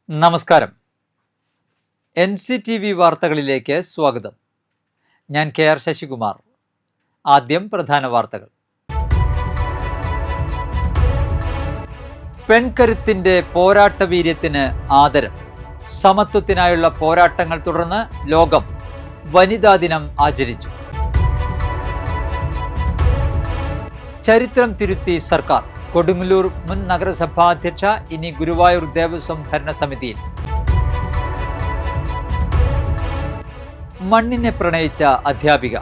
നമസ്കാരം. NCTV വാർത്തകളിലേക്ക് സ്വാഗതം. ഞാൻ KR ശശികുമാർ. ആദ്യം പ്രധാന വാർത്തകൾ. പെൺകരുത്തിന്റെ പോരാട്ട വീര്യത്തിന് ആദരം. സമത്വത്തിനായുള്ള പോരാട്ടങ്ങൾ തുടർന്ന് ലോകം വനിതാ ദിനം ആചരിച്ചു. ചരിത്രം തിരുത്തി സർക്കാർ. കൊടുങ്ങല്ലൂർ മുൻ നഗരസഭാ അധ്യക്ഷ ഇനി ഗുരുവായൂർ ദേവസ്വം ഭരണസമിതിയിൽ. മണ്ണിനെ പ്രണയിച്ച അധ്യാപിക.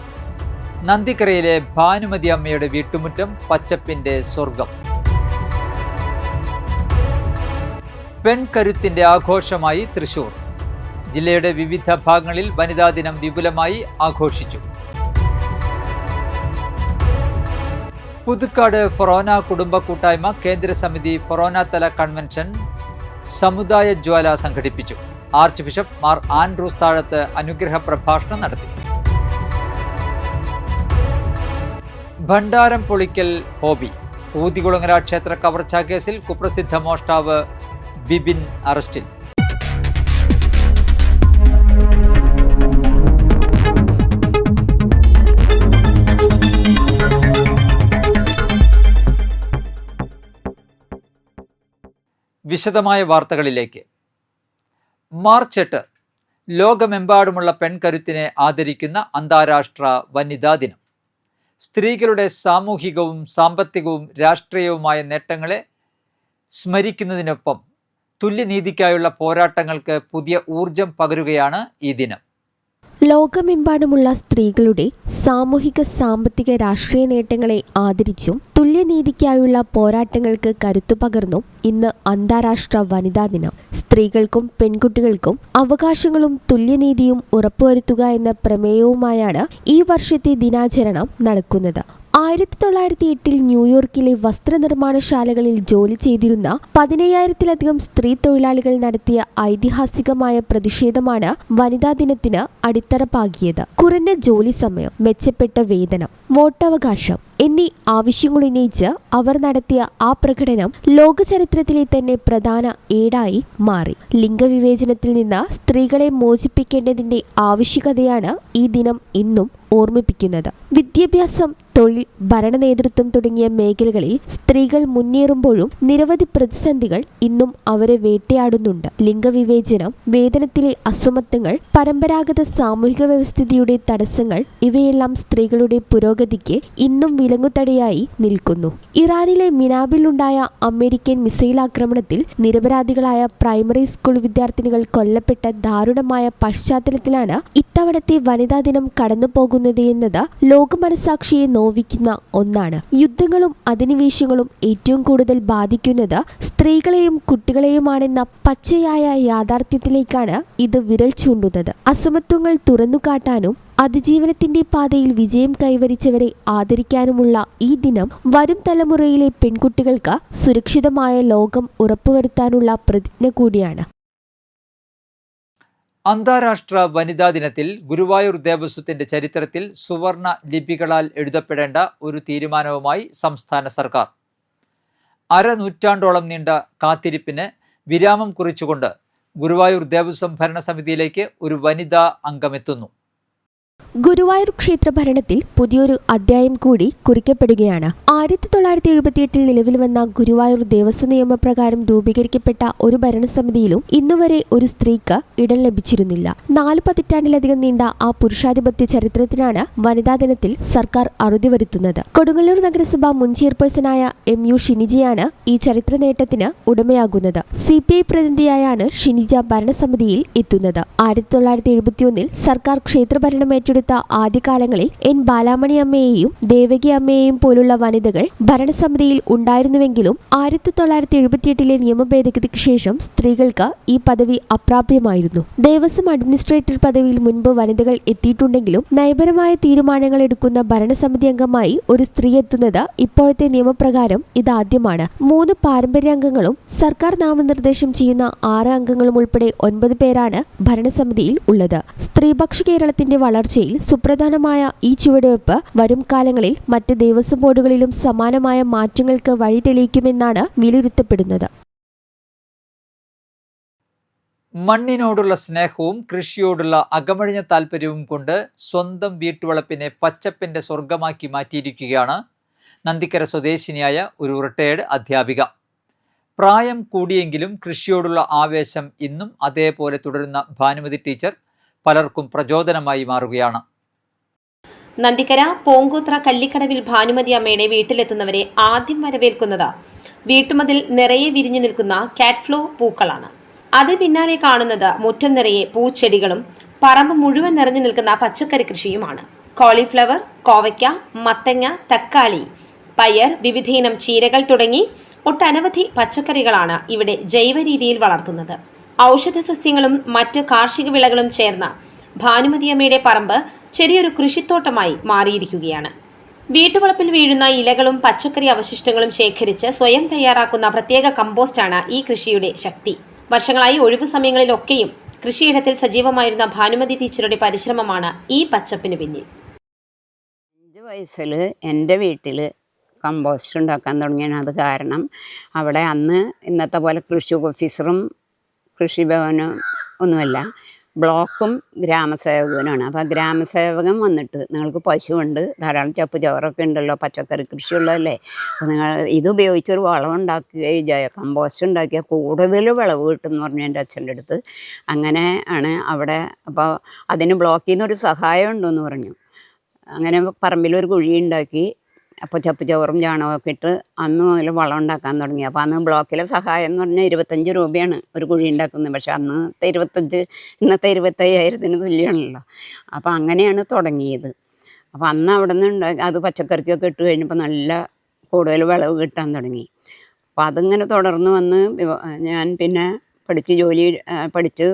നന്ദിക്കരയിലെ ഭാനുമതി അമ്മയുടെ വീട്ടുമുറ്റം പച്ചപ്പിന്റെ സ്വർഗം. പെൺകരുത്തിന്റെ ആഘോഷമായി തൃശൂർ. ജില്ലയുടെ വിവിധ ഭാഗങ്ങളിൽ വനിതാ ദിനം വിപുലമായി ആഘോഷിച്ചു. പുതുക്കാട് ഫൊറോന കുടുംബ കൂട്ടായ്മ കേന്ദ്ര സമിതി ഫൊറോന തല കൺവെൻഷൻ സമുദായ ജ്വാല സംഘടിപ്പിച്ചു. ആർച്ച് ബിഷപ്പ് മാർ ആൻഡ്രൂസ് താഴത്ത് അനുഗ്രഹ പ്രഭാഷണം നടത്തി. ഭണ്ഡാരം പൊളിക്കൽ ഹോബി. ഊതികുളങ്ങര ക്ഷേത്ര കവർച്ചാ കേസിൽ കുപ്രസിദ്ധ മോഷ്ടാവ് ബിബിൻ അറസ്റ്റിൽ. വിശദമായ വാർത്തകളിലേക്ക്. മാർച്ച് 8 ലോകമെമ്പാടുമുള്ള പെൺകരുത്തിനെ ആദരിക്കുന്ന അന്താരാഷ്ട്ര വനിതാ ദിനം. സ്ത്രീകളുടെ സാമൂഹികവും സാമ്പത്തികവും രാഷ്ട്രീയവുമായ നേട്ടങ്ങളെ സ്മരിക്കുന്നതിനൊപ്പം തുല്യനീതിക്കായുള്ള പോരാട്ടങ്ങൾക്ക് പുതിയ ഊർജം പകരുകയാണ് ഈ ദിനം. ലോകമെമ്പാടുമുള്ള സ്ത്രീകളുടെ സാമൂഹിക സാമ്പത്തിക രാഷ്ട്രീയ നേട്ടങ്ങളെ ആദരിച്ചും തുല്യനീതിക്കായുള്ള പോരാട്ടങ്ങൾക്ക് കരുത്തു പകർന്നും ഇന്ന് അന്താരാഷ്ട്ര വനിതാ ദിനം. സ്ത്രീകൾക്കും പെൺകുട്ടികൾക്കും അവകാശങ്ങളും തുല്യനീതിയും ഉറപ്പുവരുത്തുക എന്ന പ്രമേയവുമായാണ് ഈ വർഷത്തെ ദിനാചരണം നടക്കുന്നത്. 1908 ന്യൂയോർക്കിലെ വസ്ത്രനിർമ്മാണശാലകളിൽ ജോലി ചെയ്തിരുന്ന 15,000-ലധികം സ്ത്രീ തൊഴിലാളികൾ നടത്തിയ ഐതിഹാസികമായ പ്രതിഷേധമാണ് വനിതാ ദിനത്തിന് അടിത്തറ പാകിയത്. കുറഞ്ഞ ജോലി സമയം, മെച്ചപ്പെട്ട വേതനം, വോട്ടവകാശം എന്നീ ആവശ്യങ്ങളുന്നയിച്ച് അവർ നടത്തിയ ആ പ്രകടനം ലോക ചരിത്രത്തിലെ തന്നെ പ്രധാന ഏടായി മാറി. ലിംഗവിവേചനത്തിൽ നിന്ന് സ്ത്രീകളെ മോചിപ്പിക്കേണ്ടതിന്റെ ആവശ്യകതയാണ് ഈ ദിനം ഇന്നും ഓർമ്മിപ്പിക്കുന്നത്. വിദ്യാഭ്യാസം, തൊഴിൽ, ഭരണ നേതൃത്വം തുടങ്ങിയ മേഖലകളിൽ സ്ത്രീകൾ മുന്നേറുമ്പോഴും നിരവധി പ്രതിസന്ധികൾ ഇന്നും അവരെ വേട്ടയാടുന്നുണ്ട്. ലിംഗവിവേചനം, വേതനത്തിലെ അസമത്വങ്ങൾ, പരമ്പരാഗത സാമൂഹിക വ്യവസ്ഥിതിയുടെ തടസ്സങ്ങൾ ഇവയെല്ലാം സ്ത്രീകളുടെ പുരോഗതിക്ക് ഇന്നും വിലങ്ങുതടിയായി നിൽക്കുന്നു. ഇറാനിലെ മിനാബിലുണ്ടായ അമേരിക്കൻ മിസൈൽ ആക്രമണത്തിൽ നിരപരാധികളായ പ്രൈമറി സ്കൂൾ വിദ്യാർത്ഥിനികൾ കൊല്ലപ്പെട്ട ദാരുണമായ പശ്ചാത്തലത്തിലാണ് ഇത്തവണത്തെ വനിതാ ദിനം കടന്നുപോകുന്നത് എന്നത് ലോകമനസാക്ഷിയെ നോവിക്കുന്ന ഒന്നാണ്. യുദ്ധങ്ങളും അധിനിവേശങ്ങളും ഏറ്റവും കൂടുതൽ ബാധിക്കുന്നത് സ്ത്രീകളെയും കുട്ടികളെയുമാണെന്ന പച്ചയായ യാഥാർത്ഥ്യത്തിലേക്കാണ് ഇത് വിരൽ ചൂണ്ടുന്നത്. അസമത്വങ്ങൾ തുറന്നുകാട്ടാനും അതിജീവനത്തിന്റെ പാതയിൽ വിജയം കൈവരിച്ചവരെ ആദരിക്കാനുമുള്ള ഈ ദിനം വരും തലമുറയിലെ പെൺകുട്ടികൾക്ക് സുരക്ഷിതമായ ലോകം ഉറപ്പുവരുത്താനുള്ള പ്രതിജ്ഞ കൂടിയാണ്. അന്താരാഷ്ട്ര വനിതാ ദിനത്തിൽ ഗുരുവായൂർ ദേവസ്വത്തിന്റെ ചരിത്രത്തിൽ സുവർണ ലിപികളാൽ എഴുതപ്പെടേണ്ട ഒരു തീരുമാനവുമായി സംസ്ഥാന സർക്കാർ. അരനൂറ്റാണ്ടോളം നീണ്ട കാത്തിരിപ്പിന് വിരാമം കുറിച്ചുകൊണ്ട് ഗുരുവായൂർ ദേവസ്വം ഭരണസമിതിയിലേക്ക് ഒരു വനിതാ അംഗമെത്തുന്നു. ഗുരുവായൂർ ക്ഷേത്ര ഭരണത്തിൽ പുതിയൊരു അധ്യായം കൂടി കുറിക്കപ്പെടുകയാണ്. 1978 നിലവിൽ വന്ന ഗുരുവായൂർ ദേവസ്വം നിയമപ്രകാരം രൂപീകരിക്കപ്പെട്ട ഒരു ഭരണസമിതിയിലും ഇന്നുവരെ ഒരു സ്ത്രീക്ക് ഇടം ലഭിച്ചിരുന്നില്ല. 4 പതിറ്റാണ്ടിലധികം നീണ്ട ആ പുരുഷാധിപത്യ ചരിത്രത്തിനാണ് വനിതാ ദിനത്തിൽ സർക്കാർ അറുതി വരുത്തുന്നത്. കൊടുങ്ങല്ലൂർ നഗരസഭ മുൻ ചെയർപേഴ്സണായ MU ഷിനിജയാണ് ഈ ചരിത്ര നേട്ടത്തിന് ഉടമയാകുന്നത്. CPI പ്രതിനിധിയായാണ് ഷിനിജ ഭരണസമിതിയിൽ എത്തുന്നത്. 1971 സർക്കാർ ക്ഷേത്രഭരണം ഏറ്റെടുത്ത ആദ്യകാലങ്ങളിൽ N ബാലാമണി അമ്മയെയും ദേവകി അമ്മയെയും പോലുള്ള വനിതകൾ ഭരണസമിതിയിൽ ഉണ്ടായിരുന്നുവെങ്കിലും 1978 നിയമ ഭേദഗതിക്ക് ശേഷം സ്ത്രീകൾക്ക് ഈ പദവി അപ്രാപ്യമായിരുന്നു. ദേവസ്വം അഡ്മിനിസ്ട്രേറ്റർ പദവിയിൽ മുൻപ് വനിതകൾ എത്തിയിട്ടുണ്ടെങ്കിലും നയപരമായ തീരുമാനങ്ങൾ എടുക്കുന്ന ഭരണസമിതി അംഗമായി ഒരു സ്ത്രീ എത്തുന്നത് ഇപ്പോഴത്തെ നിയമപ്രകാരം ഇതാദ്യമാണ്. 3 പാരമ്പര്യ അംഗങ്ങളും സർക്കാർ നാമനിർദ്ദേശം ചെയ്യുന്ന 6 അംഗങ്ങളും ഉൾപ്പെടെ 9 പേരാണ് ഭരണസമിതിയിൽ ഉള്ളത്. സ്ത്രീപക്ഷ കേരളത്തിന്റെ വളർച്ചയിൽ സുപ്രധാനമായ ഈ ചുവടുവെപ്പ് വരും കാലങ്ങളിൽ മറ്റ് ദേവസ്വം ബോർഡുകളിലും സമാനമായ മാറ്റങ്ങൾക്ക് വഴി തെളിയിക്കുമെന്നാണ് വിലയിരുത്തപ്പെടുന്നത്. മണ്ണിനോടുള്ള സ്നേഹവും കൃഷിയോടുള്ള അകമഴിഞ്ഞ താല്പര്യവും കൊണ്ട് സ്വന്തം വീട്ടുവളപ്പിനെ പച്ചപ്പിന്റെ സ്വർഗമാക്കി മാറ്റിയിരിക്കുകയാണ് നന്ദിക്കര സ്വദേശിനിയായ ഒരു റിട്ടയേർഡ് അധ്യാപിക. പ്രായം കൂടിയെങ്കിലും കൃഷിയോടുള്ള ആവേശം ഇന്നും അതേപോലെ തുടരുന്ന ഭാനുമതി ടീച്ചർ പലർക്കും പ്രചോദനമായി മാറുകയാണ്. നന്ദിക്കര പോങ്കൂത്ര കല്ലിക്കടവിൽ ഭാനുമതി അമ്മയുടെ വീട്ടിലെത്തുന്നവരെ ആദ്യം വരവേൽക്കുന്നത് വീട്ടുമതിൽ നിറയെ വിരിഞ്ഞു നിൽക്കുന്ന കാറ്റ്ഫ്ലോ പൂക്കളാണ്. അതിന് പിന്നാലെ കാണുന്നത് മുറ്റം നിറയെ പൂച്ചെടികളും പറമ്പ് മുഴുവൻ നിറഞ്ഞു നിൽക്കുന്ന പച്ചക്കറി കൃഷിയുമാണ്. കോളിഫ്ലവർ, കോവയ്ക്ക, മത്തങ്ങ, തക്കാളി, പയർ, വിവിധയിനം ചീരകൾ തുടങ്ങി ഒട്ടനവധി പച്ചക്കറികളാണ് ഇവിടെ ജൈവ രീതിയിൽ വളർത്തുന്നത്. ഔഷധ സസ്യങ്ങളും മറ്റ് കാർഷിക വിളകളും ചേർന്ന ഭാനുമതിയമ്മയുടെ പറമ്പ് ചെറിയൊരു കൃഷിത്തോട്ടമായി മാറിയിരിക്കുകയാണ്. വീട്ടുവളപ്പിൽ വീഴുന്ന ഇലകളും പച്ചക്കറി അവശിഷ്ടങ്ങളും ശേഖരിച്ച് സ്വയം തയ്യാറാക്കുന്ന പ്രത്യേക കമ്പോസ്റ്റാണ് ഈ കൃഷിയുടെ ശക്തി. വർഷങ്ങളായി ഒഴിവു സമയങ്ങളിലൊക്കെയും കൃഷിയിടത്തിൽ സജീവമായിരുന്ന ഭാനുമതി ടീച്ചറുടെ പരിശ്രമമാണ് ഈ പച്ചപ്പിന് പിന്നിൽ. 5 വയസ്സിൽ എൻ്റെ വീട്ടിൽ കമ്പോസ്റ്റ് ഉണ്ടാക്കാൻ തുടങ്ങിയാണ്. അത് കാരണം അവിടെ അന്ന് ഇന്നത്തെ പോലെ കൃഷി ഓഫീസറും കൃഷിഭവനും ഒന്നുമല്ല, ബ്ലോക്കും ഗ്രാമസേവകനാണ്. അപ്പോൾ ഗ്രാമസേവകൻ വന്നിട്ട് നിങ്ങൾക്ക് പശുവുണ്ട്, ധാരാളം ചപ്പ് ചോറൊക്കെ ഉണ്ടല്ലോ, പച്ചക്കറി കൃഷിയുള്ളതല്ലേ, അപ്പോൾ നിങ്ങൾ ഇത് ഉപയോഗിച്ചൊരു വളം ഉണ്ടാക്കുകയും കമ്പോസ്റ്റ് ഉണ്ടാക്കിയാൽ കൂടുതൽ വിളവ് കിട്ടും എന്ന് പറഞ്ഞു എൻ്റെ അച്ഛൻ്റെ അടുത്ത്. അങ്ങനെ ആണ് അവിടെ. അപ്പോൾ അതിന് ബ്ലോക്കിൽ നിന്നൊരു സഹായം ഉണ്ടെന്ന് പറഞ്ഞു. അങ്ങനെ പറമ്പിലൊരു കുഴി ഉണ്ടാക്കി, അപ്പോൾ ചപ്പ് ചോറും ചാണകമൊക്കെ ഇട്ട് അന്ന് മുതൽ വളം ഉണ്ടാക്കാൻ തുടങ്ങി. അപ്പോൾ അന്ന് ബ്ലോക്കിലെ സഹായം എന്ന് പറഞ്ഞാൽ 25 രൂപയാണ് ഒരു കുഴി ഉണ്ടാക്കുന്നത്. പക്ഷേ അന്നത്തെ 25 ഇന്നത്തെ 25,000 തുല്യമാണല്ലോ. അപ്പോൾ അങ്ങനെയാണ് തുടങ്ങിയത്. അപ്പോൾ അന്ന് അവിടെ നിന്ന് അത് പച്ചക്കറിക്കൊക്കെ ഇട്ട് കഴിഞ്ഞപ്പോൾ നല്ല കൂടുതൽ വിളവ് കിട്ടാൻ തുടങ്ങി. അപ്പോൾ അതിങ്ങനെ തുടർന്ന് വന്ന് ഞാൻ പിന്നെ പഠിച്ച്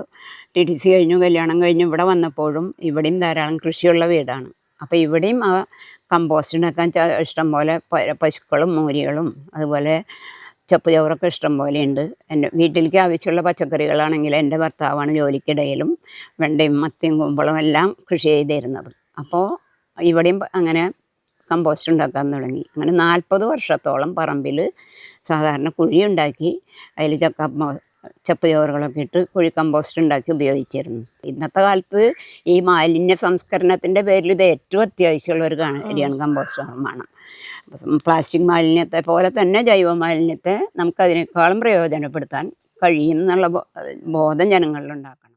TTC കഴിഞ്ഞു, കല്യാണം കഴിഞ്ഞ് ഇവിടെ വന്നപ്പോഴും ഇവിടെയും ധാരാളം കൃഷിയുള്ള വീടാണ്. അപ്പോൾ ഇവിടെയും ആ കമ്പോസ്റ്റ് ഉണ്ടാക്കാൻ ഇഷ്ടംപോലെ പശുക്കളും മൂരികളും അതുപോലെ ചപ്പ് ചോറൊക്കെ ഇഷ്ടം പോലെയുണ്ട്. എൻ്റെ വീട്ടിലേക്ക് ആവശ്യമുള്ള പച്ചക്കറികളാണെങ്കിൽ എൻ്റെ ഭർത്താവാണ് ജോലിക്കിടയിലും വെണ്ടയും മത്തിയും കുമ്പളും എല്ലാം കൃഷി ചെയ്തിരുന്നത്. അപ്പോൾ ഇവിടെയും അങ്ങനെ കമ്പോസ്റ്റ് ഉണ്ടാക്കാൻ തുടങ്ങി. അങ്ങനെ 40 വർഷത്തോളം പറമ്പിൽ സാധാരണ കുഴി ഉണ്ടാക്കി അതിൽ ചപ്പ് ചോറുകളൊക്കെ ഇട്ട് കുഴി കമ്പോസ്റ്റ് ഉണ്ടാക്കി ഉപയോഗിച്ചിരുന്നു. ഇന്നത്തെ കാലത്ത് ഈ മാലിന്യ സംസ്കരണത്തിൻ്റെ പേരിൽ ഇത് ഏറ്റവും അത്യാവശ്യമുള്ള ഒരു കാര്യമാണ് കമ്പോസ്റ്റ് നിർമ്മാണം. പ്ലാസ്റ്റിക് മാലിന്യത്തെ പോലെ തന്നെ ജൈവ മാലിന്യത്തെ നമുക്കതിനേക്കാളും പ്രയോജനപ്പെടുത്താൻ കഴിയും എന്നുള്ള ബോധം ജനങ്ങളിലുണ്ടാക്കണം.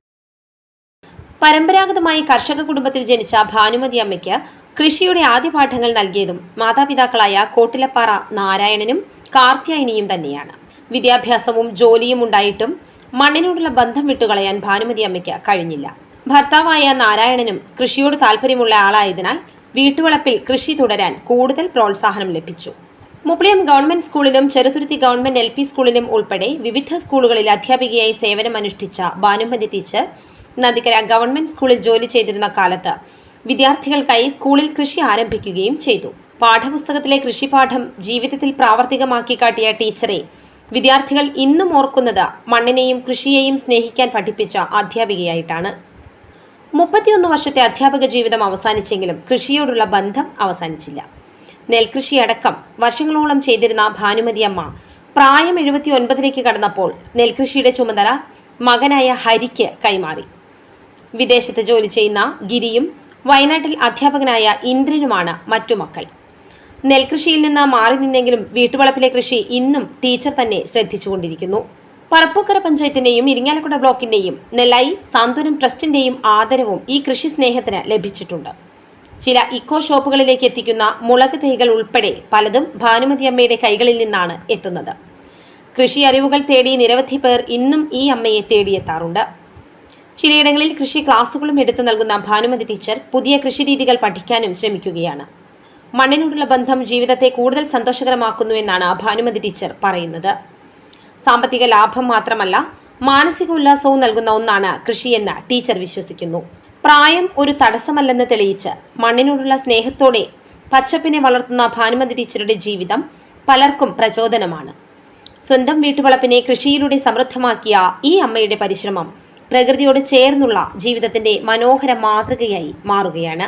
പരമ്പരാഗതമായി കർഷക കുടുംബത്തിൽ ജനിച്ച ഭാനുമതി അമ്മയ്ക്ക് കൃഷിയുടെ ആദ്യ പാഠങ്ങൾ നൽകിയതും മാതാപിതാക്കളായ കോട്ടിലപ്പാറ നാരായണനും കാർത്യായനിയും തന്നെയാണ്. വിദ്യാഭ്യാസവും ജോലിയും ഉണ്ടായിട്ടും മണ്ണിനോടുള്ള ബന്ധം വിട്ടുകളയാൻ ഭാനുമതി അമ്മയ്ക്ക് കഴിഞ്ഞില്ല. ഭർത്താവായ നാരായണനും കൃഷിയോട് താല്പര്യമുള്ള ആളായതിനാൽ വീട്ടുവളപ്പിൽ കൃഷി തുടരാൻ കൂടുതൽ പ്രോത്സാഹനം ലഭിച്ചു. മുപ്ലിയം ഗവൺമെന്റ് സ്കൂളിലും ചെറുതുരുത്തി ഗവൺമെന്റ് LP സ്കൂളിലും ഉൾപ്പെടെ വിവിധ സ്കൂളുകളിൽ അധ്യാപികയായി സേവനമനുഷ്ഠിച്ച ഭാനുമതി ടീച്ചർ നന്ദിക്കര ഗവൺമെന്റ് സ്കൂളിൽ ജോലി ചെയ്തിരുന്ന കാലത്ത് വിദ്യാർത്ഥികൾക്കായി സ്കൂളിൽ കൃഷി ആരംഭിക്കുകയും ചെയ്തു. പാഠപുസ്തകത്തിലെ കൃഷിപാഠം ജീവിതത്തിൽ പ്രാവർത്തികമാക്കി കാട്ടിയ ടീച്ചറെ വിദ്യാർത്ഥികൾ ഇന്നും ഓർക്കുന്നത് മണ്ണിനെയും കൃഷിയെയും സ്നേഹിക്കാൻ പഠിപ്പിച്ച അധ്യാപികയായിട്ടാണ്. 31 വർഷത്തെ അധ്യാപക ജീവിതം അവസാനിച്ചെങ്കിലും കൃഷിയോടുള്ള ബന്ധം അവസാനിച്ചില്ല. നെൽകൃഷിയടക്കം വർഷങ്ങളോളം ചെയ്തിരുന്ന ഭാനുമതി അമ്മ പ്രായം 79ലേക്ക് കടന്നപ്പോൾ നെൽകൃഷിയുടെ ചുമതല മകനായ ഹരിക്ക് കൈമാറി. വിദേശത്ത് ജോലി ചെയ്യുന്ന ഗിരിയും വയനാട്ടിൽ അധ്യാപകനായ ഇന്ദ്രനുമാണ് മറ്റു മക്കൾ. നെൽകൃഷിയിൽ നിന്ന് മാറി നിന്നെങ്കിലും വീട്ടുവളപ്പിലെ കൃഷി ഇന്നും ടീച്ചർ തന്നെ ശ്രദ്ധിച്ചുകൊണ്ടിരിക്കുന്നു. പറപ്പൂക്കര പഞ്ചായത്തിന്റെയും ഇരിങ്ങാലക്കുട ബ്ലോക്കിന്റെയും നെല്ലായി സാന്ത്വനം ട്രസ്റ്റിന്റെയും ആദരവും ഈ കൃഷി സ്നേഹത്തിന് ലഭിച്ചിട്ടുണ്ട്. ചില ഇക്കോ ഷോപ്പുകളിലേക്ക് എത്തിക്കുന്ന മുളക് തൈകൾ ഉൾപ്പെടെ പലതും ഭാനുമതി അമ്മയുടെ കൈകളിൽ നിന്നാണ് എത്തുന്നത്. കൃഷി അറിവുകൾ തേടി നിരവധി പേർ ഇന്നും ഈ അമ്മയെ തേടിയെത്താറുണ്ട്. ചിലയിടങ്ങളിൽ കൃഷി ക്ലാസുകളും എടുത്തു നൽകുന്ന ഭാനുമതി ടീച്ചർ പുതിയ കൃഷിരീതികൾ പഠിക്കാനും ശ്രമിക്കുകയാണ്. മണ്ണിനോടുള്ള ബന്ധം ജീവിതത്തെ കൂടുതൽ സന്തോഷകരമാക്കുന്നുവെന്നാണ് ഭാനുമതി ടീച്ചർ പറയുന്നത്. സാമ്പത്തിക ലാഭം മാത്രമല്ല, മാനസിക ഉല്ലാസവും നൽകുന്ന ഒന്നാണ് കൃഷിയെന്ന് ടീച്ചർ വിശ്വസിക്കുന്നു. പ്രായം ഒരു തടസ്സമല്ലെന്ന് തെളിയിച്ച് മണ്ണിനോടുള്ള സ്നേഹത്തോടെ പച്ചപ്പിനെ വളർത്തുന്ന ഭാനുമതി ടീച്ചറുടെ ജീവിതം പലർക്കും പ്രചോദനമാണ്. സ്വന്തം വീട്ടുവളപ്പിനെ കൃഷിയിലൂടെ സമൃദ്ധമാക്കിയ ഈ അമ്മയുടെ പരിശ്രമം പ്രകൃതിയോട് ചേർന്നുള്ള ജീവിതത്തിന്റെ മനോഹര മാതൃകയായി മാറുകയാണ്.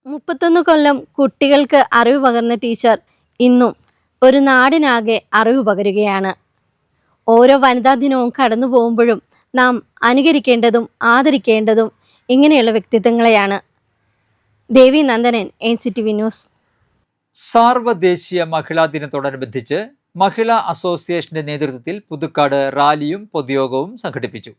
31 കൊല്ലം കുട്ടികൾക്ക് അറിവ് പകർന്ന ടീച്ചർ ഇന്നും ഒരു നാടിനാകെ അറിവ് പകരുകയാണ്. ഓരോ വനിതാ ദിനവും കടന്നു പോകുമ്പോഴും നാം അനുകരിക്കേണ്ടതും ആദരിക്കേണ്ടതും ഇങ്ങനെയുള്ള വ്യക്തിത്വങ്ങളെയാണ്. ദേവി നന്ദനൻ, NCTV ന്യൂസ്. സാർവദേശീയ മഹിളാ ദിനത്തോടനുബന്ധിച്ച് മഹിളാ അസോസിയേഷന്റെ നേതൃത്വത്തിൽ പുതുക്കാട് റാലിയും പൊതുയോഗവും സംഘടിപ്പിച്ചു.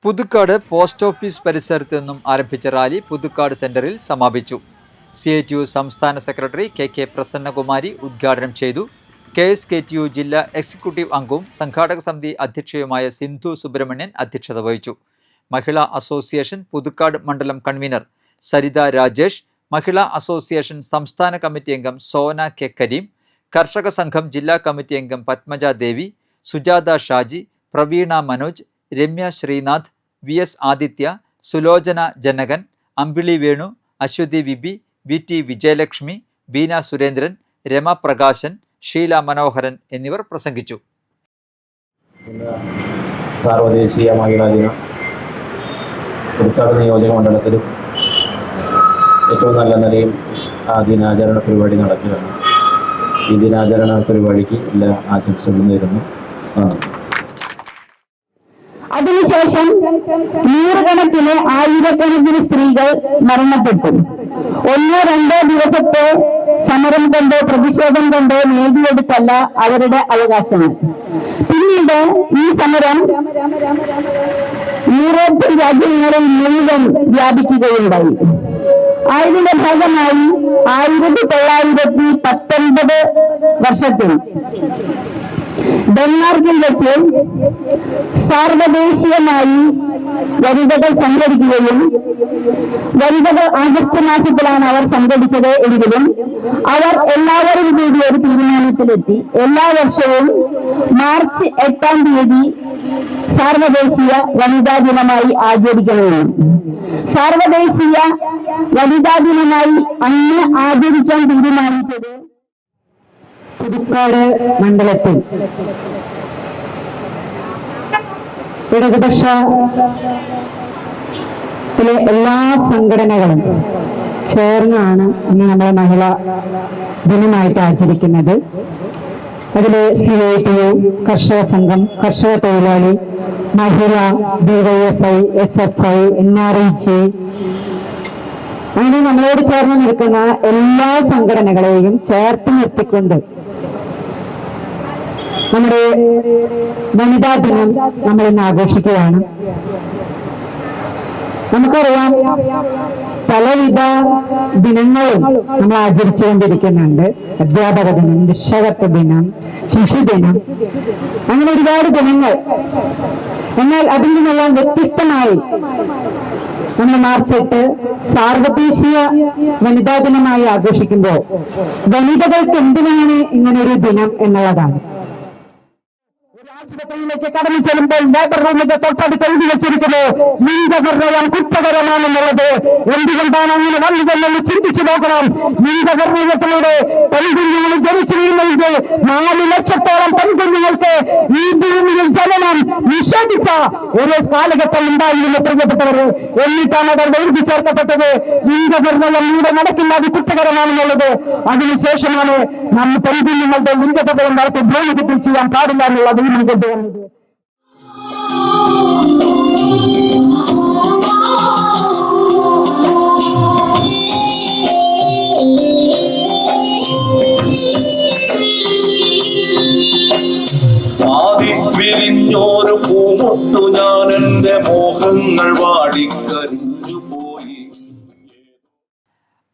പുതുക്കാട് പോസ്റ്റ് ഓഫീസ് പരിസരത്ത് നിന്നും ആരംഭിച്ച റാലി പുതുക്കാട് സെന്ററിൽ സമാപിച്ചു. CITU സംസ്ഥാന സെക്രട്ടറി KK പ്രസന്നകുമാരി ഉദ്ഘാടനം ചെയ്തു. KSKTU ജില്ലാ എക്സിക്യൂട്ടീവ് അംഗവും സംഘാടക സമിതി അധ്യക്ഷയുമായ സിന്ധു സുബ്രഹ്മണ്യൻ അധ്യക്ഷത വഹിച്ചു. മഹിളാ അസോസിയേഷൻ പുതുക്കാട് മണ്ഡലം കൺവീനർ സരിത രാജേഷ്, മഹിളാ അസോസിയേഷൻ സംസ്ഥാന കമ്മിറ്റി അംഗം സോന K. കരീം, കർഷക സംഘം ജില്ലാ കമ്മിറ്റി അംഗം പത്മജ ദേവി, സുജാത ഷാജി, പ്രവീണ മനോജ്, രമ്യ ശ്രീനാഥ്, VS ആദിത്യ, സുലോചന ജനകൻ, അമ്പിളി വേണു, അശ്വതി വിബി, VT വിജയലക്ഷ്മി, ബീന സുരേന്ദ്രൻ, രമ പ്രകാശൻ, ഷീല മനോഹരൻ എന്നിവർ പ്രസംഗിച്ചു. ഇന്ന് സാർവദേശീയ മഹിളാ ദിനം പുതുക്കാട് നിയോജക മണ്ഡലത്തിലും ഏറ്റവും നല്ല നിലയിൽ ആ ദിനാചരണ പരിപാടി നടക്കുകയാണ്. ഈ ദിനാചരണ പരിപാടിക്ക് എല്ലാ ആശംസകളും നേരുന്നു. നന്ദി. അതിനുശേഷം നൂറുകണക്കിന് ആയിരക്കണക്കിന് സ്ത്രീകൾ മരണപ്പെട്ടു. 1-2 ദിവസത്തെ സമരം കൊണ്ടോ പ്രതിഷേധം കൊണ്ടോ നേടിയെടുത്തല്ല അവരുടെ അവകാശങ്ങൾ. പിന്നീട് ഈ സമരം യൂറോപ്യൻ രാജ്യങ്ങളിൽ മുഴുവൻ വ്യാപിക്കുകയുണ്ടായി. അതിന്റെ ഭാഗമായി 1919 വർഷത്തിൽ ഡെൻമാർക്കിൽ വെച്ച് സാർവദേശീയമായി വനിതകൾ സംഘടിക്കുകയും വനിതകൾ ആഗസ്റ്റ് മാസത്തിലാണ് അവർ സംഘടിച്ചത് എങ്കിലും അവർ എല്ലാവരും കൂടി ഒരു തീരുമാനത്തിലെത്തി എല്ലാ വർഷവും മാർച്ച് 8-ാം തീയതി സാർവദേശീയ വനിതാ ദിനമായി ആചരിക്കണമെന്ന്. സാർവദേശീയ വനിതാ ദിനമായി അന്ന് ആചരിക്കാൻ തീരുമാനിച്ചത് പുതുക്കാട് മണ്ഡലത്തിൽ ഇടതുപക്ഷ എല്ലാ സംഘടനകളും ചേർന്നാണ് ഇന്ന് നമ്മളെ മഹിളാ ദിനമായിട്ട് ആചരിക്കുന്നത്. അതില് CITU, കർഷക സംഘം, കർഷക തൊഴിലാളി, മഹിള, DYFI, SFI, NRH അങ്ങനെ നമ്മളോട് ചേർന്ന് നിൽക്കുന്ന എല്ലാ സംഘടനകളെയും ചേർത്ത് നിർത്തിക്കൊണ്ട് നമ്മുടെ വനിതാ ദിനം നമ്മൾ ഇന്ന് ആഘോഷിക്കുകയാണ്. നമുക്കറിയാം പലവിധ ദിനങ്ങളും നമ്മൾ ആചരിച്ചുകൊണ്ടിരിക്കുന്നുണ്ട്. അധ്യാപക ദിനം, രക്ഷകത്വ ദിനം, ശിശുദിനം, അങ്ങനെ ഒരുപാട് ദിനങ്ങൾ. എന്നാൽ അതിൽ നിന്നെല്ലാം വ്യത്യസ്തമായി നമ്മൾ മാർച്ച് 8 സാർവദേശീയ വനിതാ ദിനമായി ആഘോഷിക്കുമ്പോൾ വനിതകൾക്ക് എന്തിനാണ് ഇങ്ങനൊരു ദിനം എന്നുള്ളതാണ്. ആശുപത്രിയിലേക്ക് കടന്നു ചെല്ലുമ്പോൾ ലേബർ റൂമിന്റെ തൊട്ടടുത്ത് എഴുതി വെച്ചിരിക്കുന്നത് ലിംഗനിർണയം കുറ്റകരമാണെന്നുള്ളത്. എന്തുകൊണ്ടാണ് അങ്ങനെ വന്നതെന്ന് ചിന്തിച്ചു നോക്കണം. ലിംഗനിർണയത്തിലൂടെ പെൺകുഞ്ഞുങ്ങൾ ജനിച്ചു വീഴുന്നെങ്കിൽ 4 ലക്ഷത്തോളം പെൺകുഞ്ഞുങ്ങൾക്ക് ഈ ഭൂമിയിൽ ജനനം നിഷേധിച്ച ഒരു കാലഘട്ടം ഉണ്ടായിരുന്നു പ്രിയപ്പെട്ടവർ. എന്നിട്ടാണ് അവർ എഴുതി ചേർക്കപ്പെട്ടത് ലിംഗനിർണയം ഇവിടെ നടക്കില്ല, അത് കുറ്റകരമാണെന്നുള്ളത്. അതിനുശേഷമാണ് നമ്മൾ പെൺകുഞ്ഞുങ്ങളുടെ ലിംഗപകരം നടത്തി ഭൂമിക്ക് ചെയ്യാൻ പാടില്ല എന്നുള്ളത് കൊണ്ടുവന്നത്. വിരിഞ്ഞോരു പൂമുട്ടു ഞാൻ എന്റെ മോഹങ്ങൾ വാടിക്കരിഞ്ഞു പോയി.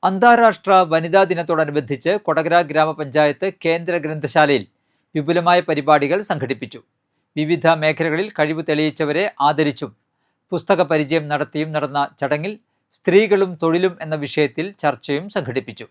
അന്താരാഷ്ട്ര വനിതാ ദിനത്തോടനുബന്ധിച്ച് കൊടകര ഗ്രാമപഞ്ചായത്ത് കേന്ദ്ര ഗ്രന്ഥശാലയിൽ വിപുലമായ പരിപാടികൾ സംഘടിപ്പിച്ചു. വിവിധ മേഖലകളിൽ കഴിവ് തെളിയിച്ചവരെ ആദരിച്ചും പുസ്തക പരിചയം നടത്തിയും നടന്ന ചടങ്ങിൽ സ്ത്രീകളും തൊഴിലും എന്ന വിഷയത്തിൽ ചർച്ചയും സംഘടിപ്പിച്ചു.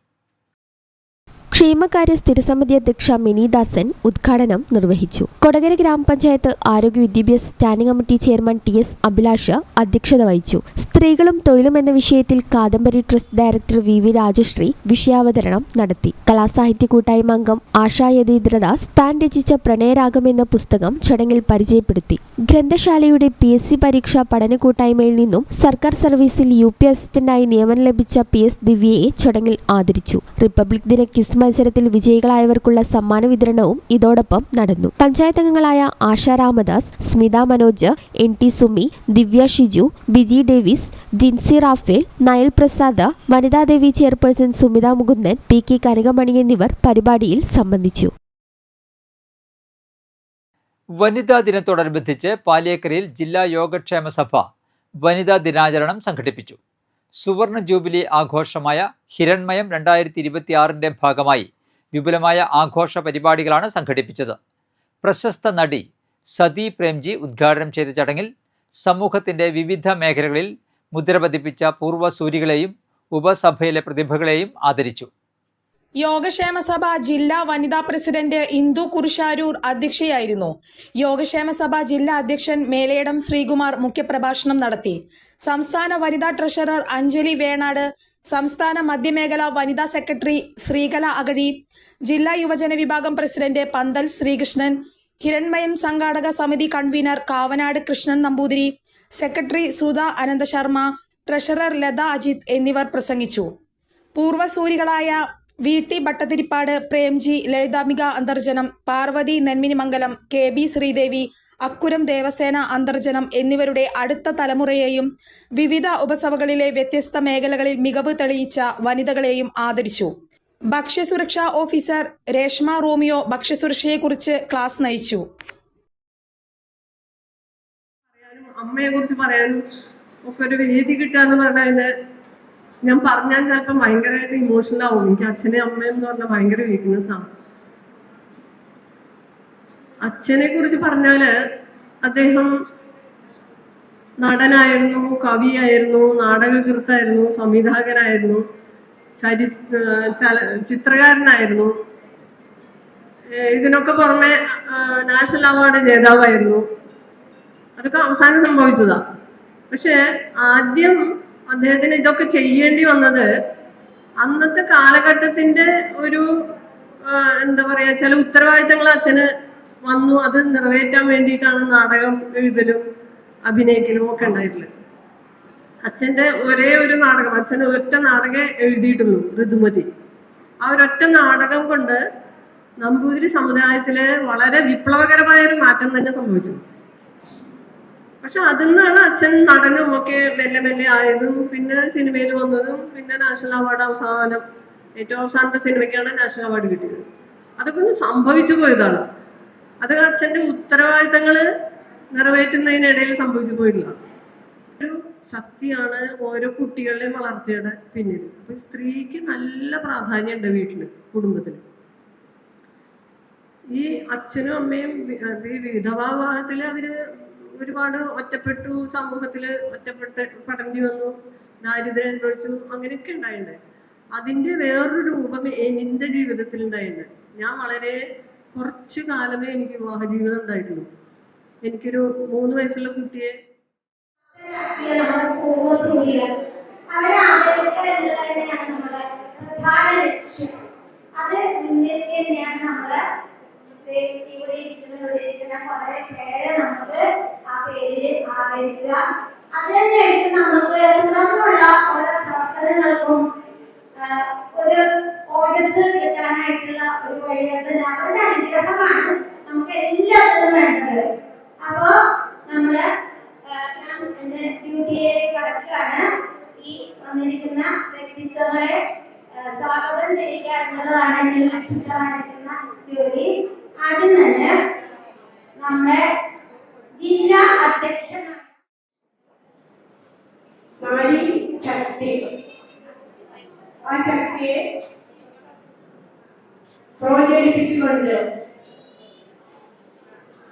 ക്ഷേമകാര്യ സ്ഥിരസമിതി അധ്യക്ഷ മിനിദാസൻ ഉദ്ഘാടനം നിർവഹിച്ചു. കൊടകര ഗ്രാമപഞ്ചായത്ത് ആരോഗ്യ വിദ്യാഭ്യാസ standing committee chairman TS Abhilash അധ്യക്ഷത വഹിച്ചു. സ്ത്രീകളും തൊഴിലും എന്ന വിഷയത്തിൽ Kadambari trust director VV Rajasree വിഷയാവതരണം നടത്തി. കലാസാഹിത്യ കൂട്ടായ്മ അംഗം ആശാ യതീന്ദ്രദാസ് താൻ രചിച്ച പ്രണയരാഗം എന്ന പുസ്തകം ചടങ്ങിൽ പരിചയപ്പെടുത്തി. ഗ്രന്ഥശാലയുടെ PSC പരീക്ഷാ പഠന കൂട്ടായ്മയിൽ നിന്നും സർക്കാർ സർവീസിൽ UP അസിസ്റ്റന്റായി നിയമനം ലഭിച്ച PS ദിവ്യയെ ചടങ്ങിൽ ആദരിച്ചു. റിപ്പബ്ലിക് ദിന ക്വിസ് മത്സരത്തിൽ വിജയികളായവർക്കുള്ള സമ്മാന വിതരണവും ഇതോടൊപ്പം നടന്നു. പഞ്ചായത്ത് അംഗങ്ങളായ ആശ രാമദാസ്, സ്മിത മനോജ്, NT സുമി, ദിവ്യ ഷിജു, ബിജി ഡേവിസ്, ജിൻസി റാഫേൽ, നയൽ പ്രസാദ്, വനിതാദേവി ചെയർപേഴ്സൺ സുമിത മുകുന്ദൻ, PK കനകമണി എന്നിവർ പരിപാടിയിൽ സംബന്ധിച്ചു. വനിതാ ദിനത്തോടനുബന്ധിച്ച് പാലിയേക്കരയിൽ ജില്ലാ യോഗക്ഷേമ സഭ വനിതാ ദിനാചരണം സംഘടിപ്പിച്ചു. സുവർണ ജൂബിലി ആഘോഷമായ ഹിരൺമയം 2026 ഭാഗമായി വിപുലമായ ആഘോഷ പരിപാടികളാണ് സംഘടിപ്പിച്ചത്. പ്രശസ്ത നടി സതി പ്രേംജി ഉദ്ഘാടനം ചെയ്ത ചടങ്ങിൽ സമൂഹത്തിൻ്റെ വിവിധ മേഖലകളിൽ മുദ്ര പതിപ്പിച്ച പൂർവ്വസൂരികളെയും ഉപസഭയിലെ പ്രതിഭകളെയും ആദരിച്ചു. യോഗക്ഷേമ സഭ ജില്ലാ വനിതാ പ്രസിഡന്റ് ഇന്ദു കുറുശാരൂർ അധ്യക്ഷയായിരുന്നു. യോഗക്ഷേമ സഭ ജില്ലാ അധ്യക്ഷൻ മേലേടം ശ്രീകുമാർ മുഖ്യപ്രഭാഷണം നടത്തി. സംസ്ഥാന വനിതാ ട്രഷറർ അഞ്ജലി വേണാട്, സംസ്ഥാന മധ്യമേഖല വനിതാ സെക്രട്ടറി ശ്രീകല അകഴി, ജില്ലാ യുവജന വിഭാഗം പ്രസിഡന്റ് പന്തൽ ശ്രീകൃഷ്ണൻ, ഹിരൺമയം സംഘാടക സമിതി കൺവീനർ കാവനാട് കൃഷ്ണൻ നമ്പൂതിരി, സെക്രട്ടറി സുധ അനന്ത ശർമ്മ, ട്രഷറർ ലത അജിത് എന്നിവർ പ്രസംഗിച്ചു. പൂർവ്വസൂരികളായ VT ഭട്ടതിരിപ്പാട്, പ്രേംജി, ലളിതാംബിക അന്തർജനം, പാർവതി നെന്മിനിമംഗലം, KB ശ്രീദേവി, അക്കുരം ദേവസേന അന്തർജനം എന്നിവരുടെ അടുത്ത തലമുറയെയും വിവിധ ഉപസഭകളിലെ വ്യത്യസ്ത മേഖലകളിൽ മികവ് തെളിയിച്ച വനിതകളെയും ആദരിച്ചു. ഭക്ഷ്യസുരക്ഷാ ഓഫീസർ രേഷ്മ റോമിയോ ഭക്ഷ്യസുരക്ഷയെക്കുറിച്ച് ക്ലാസ് നയിച്ചു. അമ്മയെ കുറിച്ച് പറയാനും ഒക്കെ ഒരു വേദി കിട്ടുക എന്ന് പറഞ്ഞാൽ ഞാൻ പറഞ്ഞാൽ ചിലപ്പോൾ ഭയങ്കരമായിട്ട് ഇമോഷണൽ ആവും. എനിക്ക് അച്ഛനെ അമ്മയും എന്ന് പറഞ്ഞാൽ ഭയങ്കര വീക്ക്നെസ് ആണ്. അച്ഛനെ കുറിച്ച് പറഞ്ഞാല് അദ്ദേഹം നടനായിരുന്നു, കവിയായിരുന്നു, നാടകകൃത്തായിരുന്നു, സംവിധായകനായിരുന്നു, ചിത്രകാരനായിരുന്നു. ഇതിനൊക്കെ പുറമെ നാഷണൽ അവാർഡ് ജേതാവായിരുന്നു. അതൊക്കെ അവസാനം സംഭവിച്ചതാ. പക്ഷെ ആദ്യം അദ്ദേഹത്തിന് ഇതൊക്കെ ചെയ്യേണ്ടി വന്നത് അന്നത്തെ കാലഘട്ടത്തിന്റെ ഒരു എന്താ പറയാ, ചില ഉത്തരവാദിത്തങ്ങൾ അച്ഛന് വന്നു. അത് നിറവേറ്റാൻ വേണ്ടിയിട്ടാണ് നാടകം എഴുതലും അഭിനയിക്കലും ഒക്കെ ഉണ്ടായിട്ടുള്ളത്. അച്ഛന്റെ ഒരേ ഒരു നാടകം, അച്ഛന് ഒറ്റ നാടകം എഴുതിയിട്ടുള്ളൂ, ഋതുമതി. ആ ഒരൊറ്റ നാടകം കൊണ്ട് നമ്പൂതിരി സമുദായത്തില് വളരെ വിപ്ലവകരമായ ഒരു മാറ്റം തന്നെ സംഭവിച്ചു. പക്ഷെ അതിൽ നിന്നാണ് അച്ഛൻ നടനും ഒക്കെ മെല്ലെ മെല്ലെ ആയതും പിന്നെ സിനിമയിൽ വന്നതും പിന്നെ നാഷണൽ അവാർഡ് ഏറ്റവും അവസാനത്തെ സിനിമയ്ക്കാണ് നാഷണൽ അവാർഡ് കിട്ടിയത്. അതൊക്കെ ഒന്ന് സംഭവിച്ചു പോയതാണ്. അത് അച്ഛൻ്റെ ഉത്തരവാദിത്തങ്ങൾ നിറവേറ്റുന്നതിനിടയിൽ സംഭവിച്ചു പോയിട്ടില്ല. ഒരു ശക്തിയാണ് ഓരോ കുട്ടികളുടെയും വളർച്ചയുടെ പിന്നിൽ. അപ്പൊ സ്ത്രീക്ക് നല്ല പ്രാധാന്യമുണ്ട് വീട്ടില്, കുടുംബത്തില്. ഈ അച്ഛനും അമ്മയും വിധവാഭാഗത്തില് അവര് ഒരുപാട് ഒറ്റപ്പെട്ടു, സമൂഹത്തില് പടർന്നു വന്നു, ദാരിദ്ര്യം അനുഭവിച്ചു, അങ്ങനെയൊക്കെ ഉണ്ടായിട്ടുണ്ട്. അതിന്റെ വേറൊരു രൂപം എന്റെ ജീവിതത്തിൽ ഉണ്ടായിട്ടുണ്ട്. ഞാൻ വളരെ കുറച്ചു കാലമേ എനിക്ക് വിവാഹ ജീവിതം ഉണ്ടായിട്ടുള്ളൂ. എനിക്കൊരു 3 വയസ്സുള്ള കുട്ടിയെ ഇവിടെ ഇരിക്കുന്ന കുറെ പേരെ നമുക്ക് ആ പേരിൽ ആദരിക്കുക. അതിനനുസരിച്ച് നമുക്ക് തുടർന്നുള്ള ഓരോ പ്രവർത്തനങ്ങൾക്കും ഒരു ഓജസ് കിട്ടാനായിട്ടുള്ള ഒരു വഴി. അത് അവരുടെ അനുഗ്രഹമാണ് നമുക്ക് എല്ലാത്തിനും വേണ്ടത്. അപ്പോ നമ്മള് ഞാൻ എന്റെ ഡ്യൂട്ടിയിലേക്ക് കടക്കുകയാണ്. ഈ വന്നിരിക്കുന്ന വ്യക്തിത്വങ്ങളെ സ്വാഗതം ചെയ്യുക എന്നുള്ളതാണ് എന്റെ ലക്ഷ്യമായിരിക്കുന്ന ജോലി. ആദ്യം തന്നെ നമ്മുടെ ജില്ലാ അധ്യക്ഷനായ നാരി ശക്തി, ആ ശക്തിയെ പ്രോത്സാഹിപ്പിച്ചുകൊണ്ട്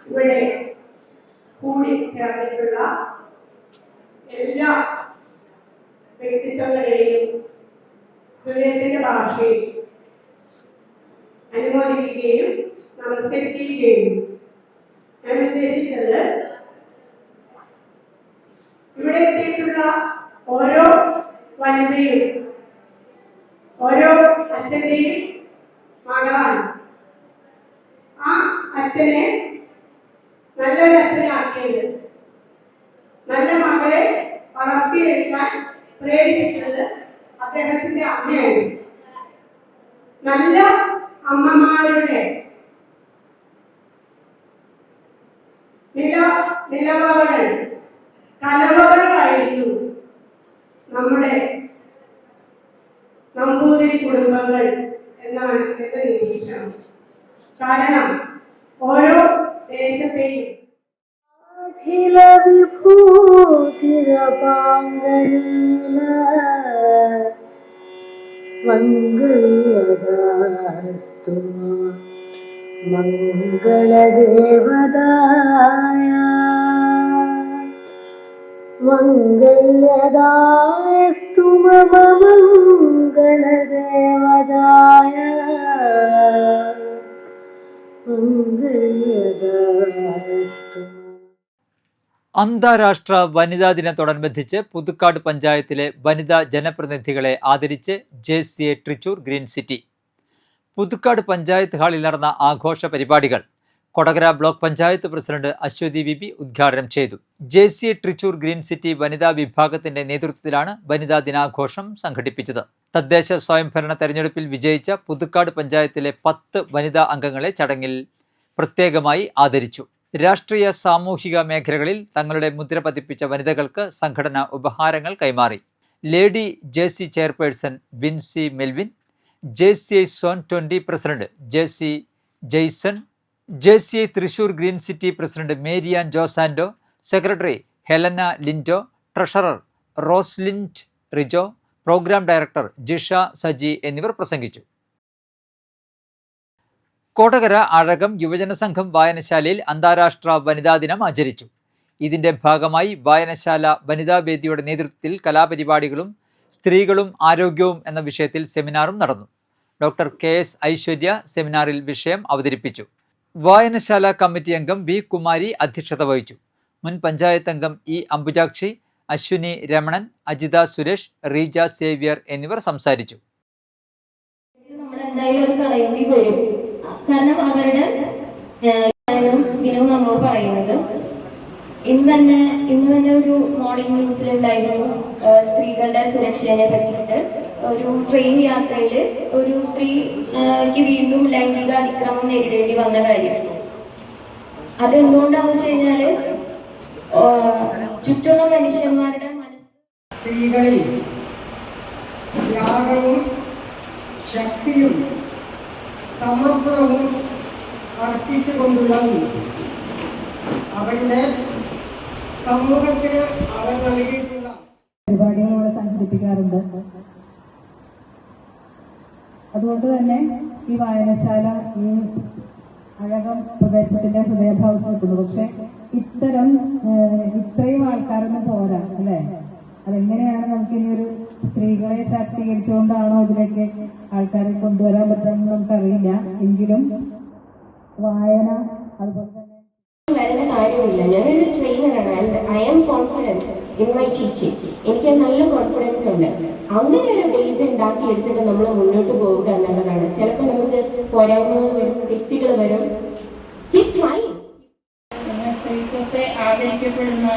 ഇവിടെ കൂടി ചേർന്നിട്ടുള്ള എല്ലാ വ്യക്തിത്വങ്ങളെയും ഹൃദയത്തിന്റെ ഭാഷയിൽ അനുമോദിക്കുകയും നമസ്കരിക്കുകയും ഞാൻ ഉദ്ദേശിച്ചത്, ഇവിടെ എത്തിയിട്ടുള്ള ഓരോ വനിതയും ഓരോ അച്ഛന്റെയും മകളാണ്. ആ അച്ഛനെ നല്ലൊരു അച്ഛനാക്കിയത് നല്ല മക്കളെ വളർത്തിയെടുക്കാൻ പ്രേരിപ്പിച്ചത് അദ്ദേഹത്തിന്റെ അമ്മയായിരുന്നു. നല്ല അമ്മമാരുടെ നിലവകൾ കലവകളായിരുന്നു നമ്മുടെ നമ്പൂതിരി കുടുംബങ്ങൾ എന്നാണ് എന്റെ നിരീക്ഷണം. കാരണം ഓരോ ദേശത്തെയും മംഗളദേവതായ മംഗല്യദായസ്തു മമ മംഗളദേവതായ മംഗല്യദായസ്തു. അന്താരാഷ്ട്ര വനിതാ ദിനത്തോടനുബന്ധിച്ച് പുതുക്കാട് പഞ്ചായത്തിലെ വനിതാ ജനപ്രതിനിധികളെ ആദരിച്ച് JCA Trichur green city. Puthukkad panchayat ഹാളിൽ നടന്ന ആഘോഷ പരിപാടികൾ കൊടകര ബ്ലോക്ക് പഞ്ചായത്ത് പ്രസിഡന്റ് അശ്വതി ബിബി ഉദ്ഘാടനം ചെയ്തു. JCA ട്രിച്ചൂർ ഗ്രീൻ സിറ്റി വനിതാ വിഭാഗത്തിന്റെ നേതൃത്വത്തിലാണ് വനിതാ ദിനാഘോഷം സംഘടിപ്പിച്ചത്. തദ്ദേശ സ്വയംഭരണ തെരഞ്ഞെടുപ്പിൽ വിജയിച്ച പുതുക്കാട് പഞ്ചായത്തിലെ 10 വനിതാ അംഗങ്ങളെ ചടങ്ങിൽ പ്രത്യേകമായി ആദരിച്ചു. രാഷ്ട്രീയ സാമൂഹിക മേഖലകളിൽ തങ്ങളുടെ മുദ്ര പതിപ്പിച്ച വനിതകൾക്ക് സംഘടന ഉപഹാരങ്ങൾ കൈമാറി. Lady JC chairperson Vincy Melvin, JCI zone 20 president JC Jaison, JCI Thrissur green city president Maryann Josando, secretary Helana Lindo, treasurer Roslind Rijo, programme director Jisha Saji എന്നിവർ പ്രസംഗിച്ചു. കൊടകര അഴകം യുവജന സംഘം വായനശാലയിൽ അന്താരാഷ്ട്ര വനിതാ ദിനം ആചരിച്ചു. ഇതിന്റെ ഭാഗമായി വായനശാല വനിതാവേദിയുടെ നേതൃത്വത്തിൽ കലാപരിപാടികളും സ്ത്രീകളും ആരോഗ്യവും എന്ന വിഷയത്തിൽ സെമിനാറും നടന്നു. ഡോക്ടർ KS ഐശ്വര്യ സെമിനാറിൽ വിഷയം അവതരിപ്പിച്ചു. വായനശാല കമ്മിറ്റി അംഗം B കുമാരി അധ്യക്ഷത വഹിച്ചു. മുൻ പഞ്ചായത്ത് അംഗം E അംബുജാക്ഷി, അശ്വിനി രമണൻ, അജിത സുരേഷ്, റീജ സേവ്യർ എന്നിവർ സംസാരിച്ചു. കാരണം അവരുടെ ദിനം നമ്മൾ പറയുന്നത് ഇന്ന് തന്നെ ഒരു മോർണിംഗ് ന്യൂസിലുണ്ടായിരുന്നു സ്ത്രീകളുടെ സുരക്ഷയെ പറ്റിയിട്ട്. ഒരു ട്രെയിൻ യാത്രയിൽ ഒരു സ്ത്രീക്ക് വീണ്ടും ലൈംഗിക അതിക്രമം നേരിടേണ്ടി വന്ന കാര്യം. അതെന്തുകൊണ്ടാണെന്ന് വെച്ച് കഴിഞ്ഞാല് ചുറ്റുള്ള മനുഷ്യന്മാരുടെ സ്ത്രീകളിൽ ത്യാഗവും ശക്തിയും സമർപ്പണവും അർപ്പിച്ചുകൊണ്ടുള്ള അവരുടെ സമൂഹത്തിന് അവർ നൽകിയിട്ടുള്ള പരിപാടികൾ സംഘടിപ്പിക്കാറുണ്ട്. അതുകൊണ്ട് തന്നെ ഈ വായനശാല ഈ അഴകം പ്രദേശത്തിന്റെ ഹൃദയഭാഗത്ത് നിൽക്കുന്നു. പക്ഷെ ഇത്രയും ആൾക്കാരൊന്നും പോരാ അല്ലേ? അതെങ്ങനെയാണ് നമുക്കിനി ഒരു സ്ത്രീകളെ ശാക്തീകരിച്ചുകൊണ്ടാണോ ഇതിലേക്ക് ആൾക്കാരെ കൊണ്ടുവരാൻ പറ്റുമെന്ന് നമുക്കറിയില്ല. എങ്കിലും വായന അതുപോലെ തന്നെ വരുന്ന കാര്യമില്ല. ഞാനൊരു ട്രെയിനറാണ്. I am confidence in my teaching. എനിക്ക് നല്ല കോൺഫിഡൻസ് ഉണ്ട്. അങ്ങനെ ഒരു ബേസ് ഉണ്ടാക്കി എടുത്തിട്ട് നമ്മൾ മുന്നോട്ട് പോവുക എന്നുള്ളതാണ്. ചിലപ്പോൾ നമുക്ക് പോരായ്മകൾ വരും, തെറ്റുകൾ വരും. സ്ത്രീത്വത്തെ ആദരിക്കപ്പെടുന്ന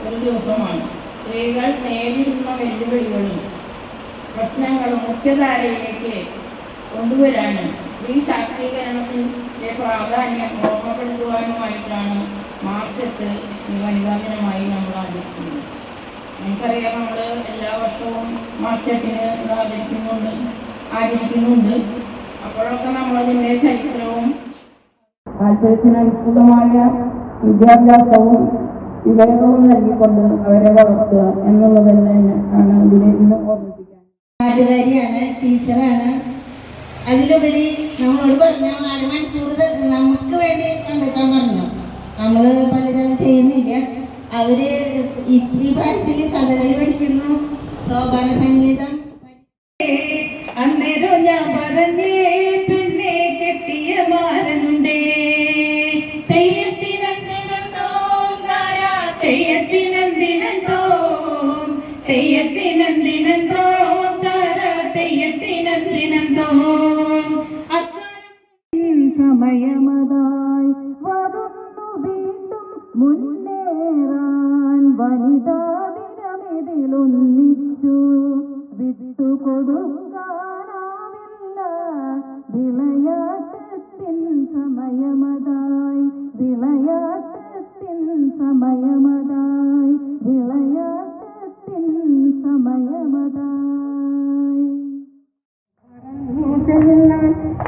ഒരു ദിവസമാണ്. സ്ത്രീകൾ നേരിടുന്ന വെല്ലുവിളികളും പ്രശ്നങ്ങളും മുഖ്യധാരയിലേക്ക് കൊണ്ടുവരാനും സ്ത്രീ ശാക്തീകരണത്തിന്റെ പ്രാധാന്യം ഓർമ്മപ്പെടുത്തുവാനുമായിട്ടാണ് മാർച്ച് 8 ഈ വനിതാ ദിനമായി നമ്മൾ ആചരിക്കുന്നത്. നമുക്കറിയാം, നമ്മൾ എല്ലാ വർഷവും മാർച്ച് 8 ആചരിക്കുന്നുണ്ട്. അപ്പോഴൊക്കെ നമ്മളതിൻ്റെ ചരിത്രവും താല്പര്യത്തിനനുസൃതമായ വിദ്യാഭ്യാസവും വിവരവും നൽകിക്കൊണ്ട് അവരെ വളർത്തുക എന്നുള്ളത് തന്നെയാണ് ഇതിനെ ഇന്ന് ഓർമ്മിപ്പിക്കാൻ. പാട്ടുകാരിയാണ്, ടീച്ചറാണ്. അതിലുപരി നമ്മളോട് പറഞ്ഞു 4 മണിക്കൂർ നമുക്ക് വേണ്ടി കണ്ടെത്താൻ പറഞ്ഞു. നമ്മൾ പലരും ചെയ്യുന്നില്ല. അവര് ഈ പ്രായത്തിൽ കഥകളി പഠിക്കുന്നു, സോപാന സംഗീതം. അന്നേരം ഞാൻ പറഞ്ഞേ പിന്നെ കെട്ടിയ മാരനുണ്ടേ തെയ്യത്തിനന്തിനോ തെയ്യത്തിനന്തിനോ തെയ്യത്തിനന്തിനോ തെയ്യത്തിനന്തിനോ സമയമതായി വരുന്നു വീണ്ടും മുന്നേറാൻ വനിത കൊടുക്കാനാവില്ല വിളയാട്ടത്തിൻ സമയമതായി വിളയാട്ടത്തിൻ സമയമതായി വിളയാട്ടത്തിൻ സമയമതായി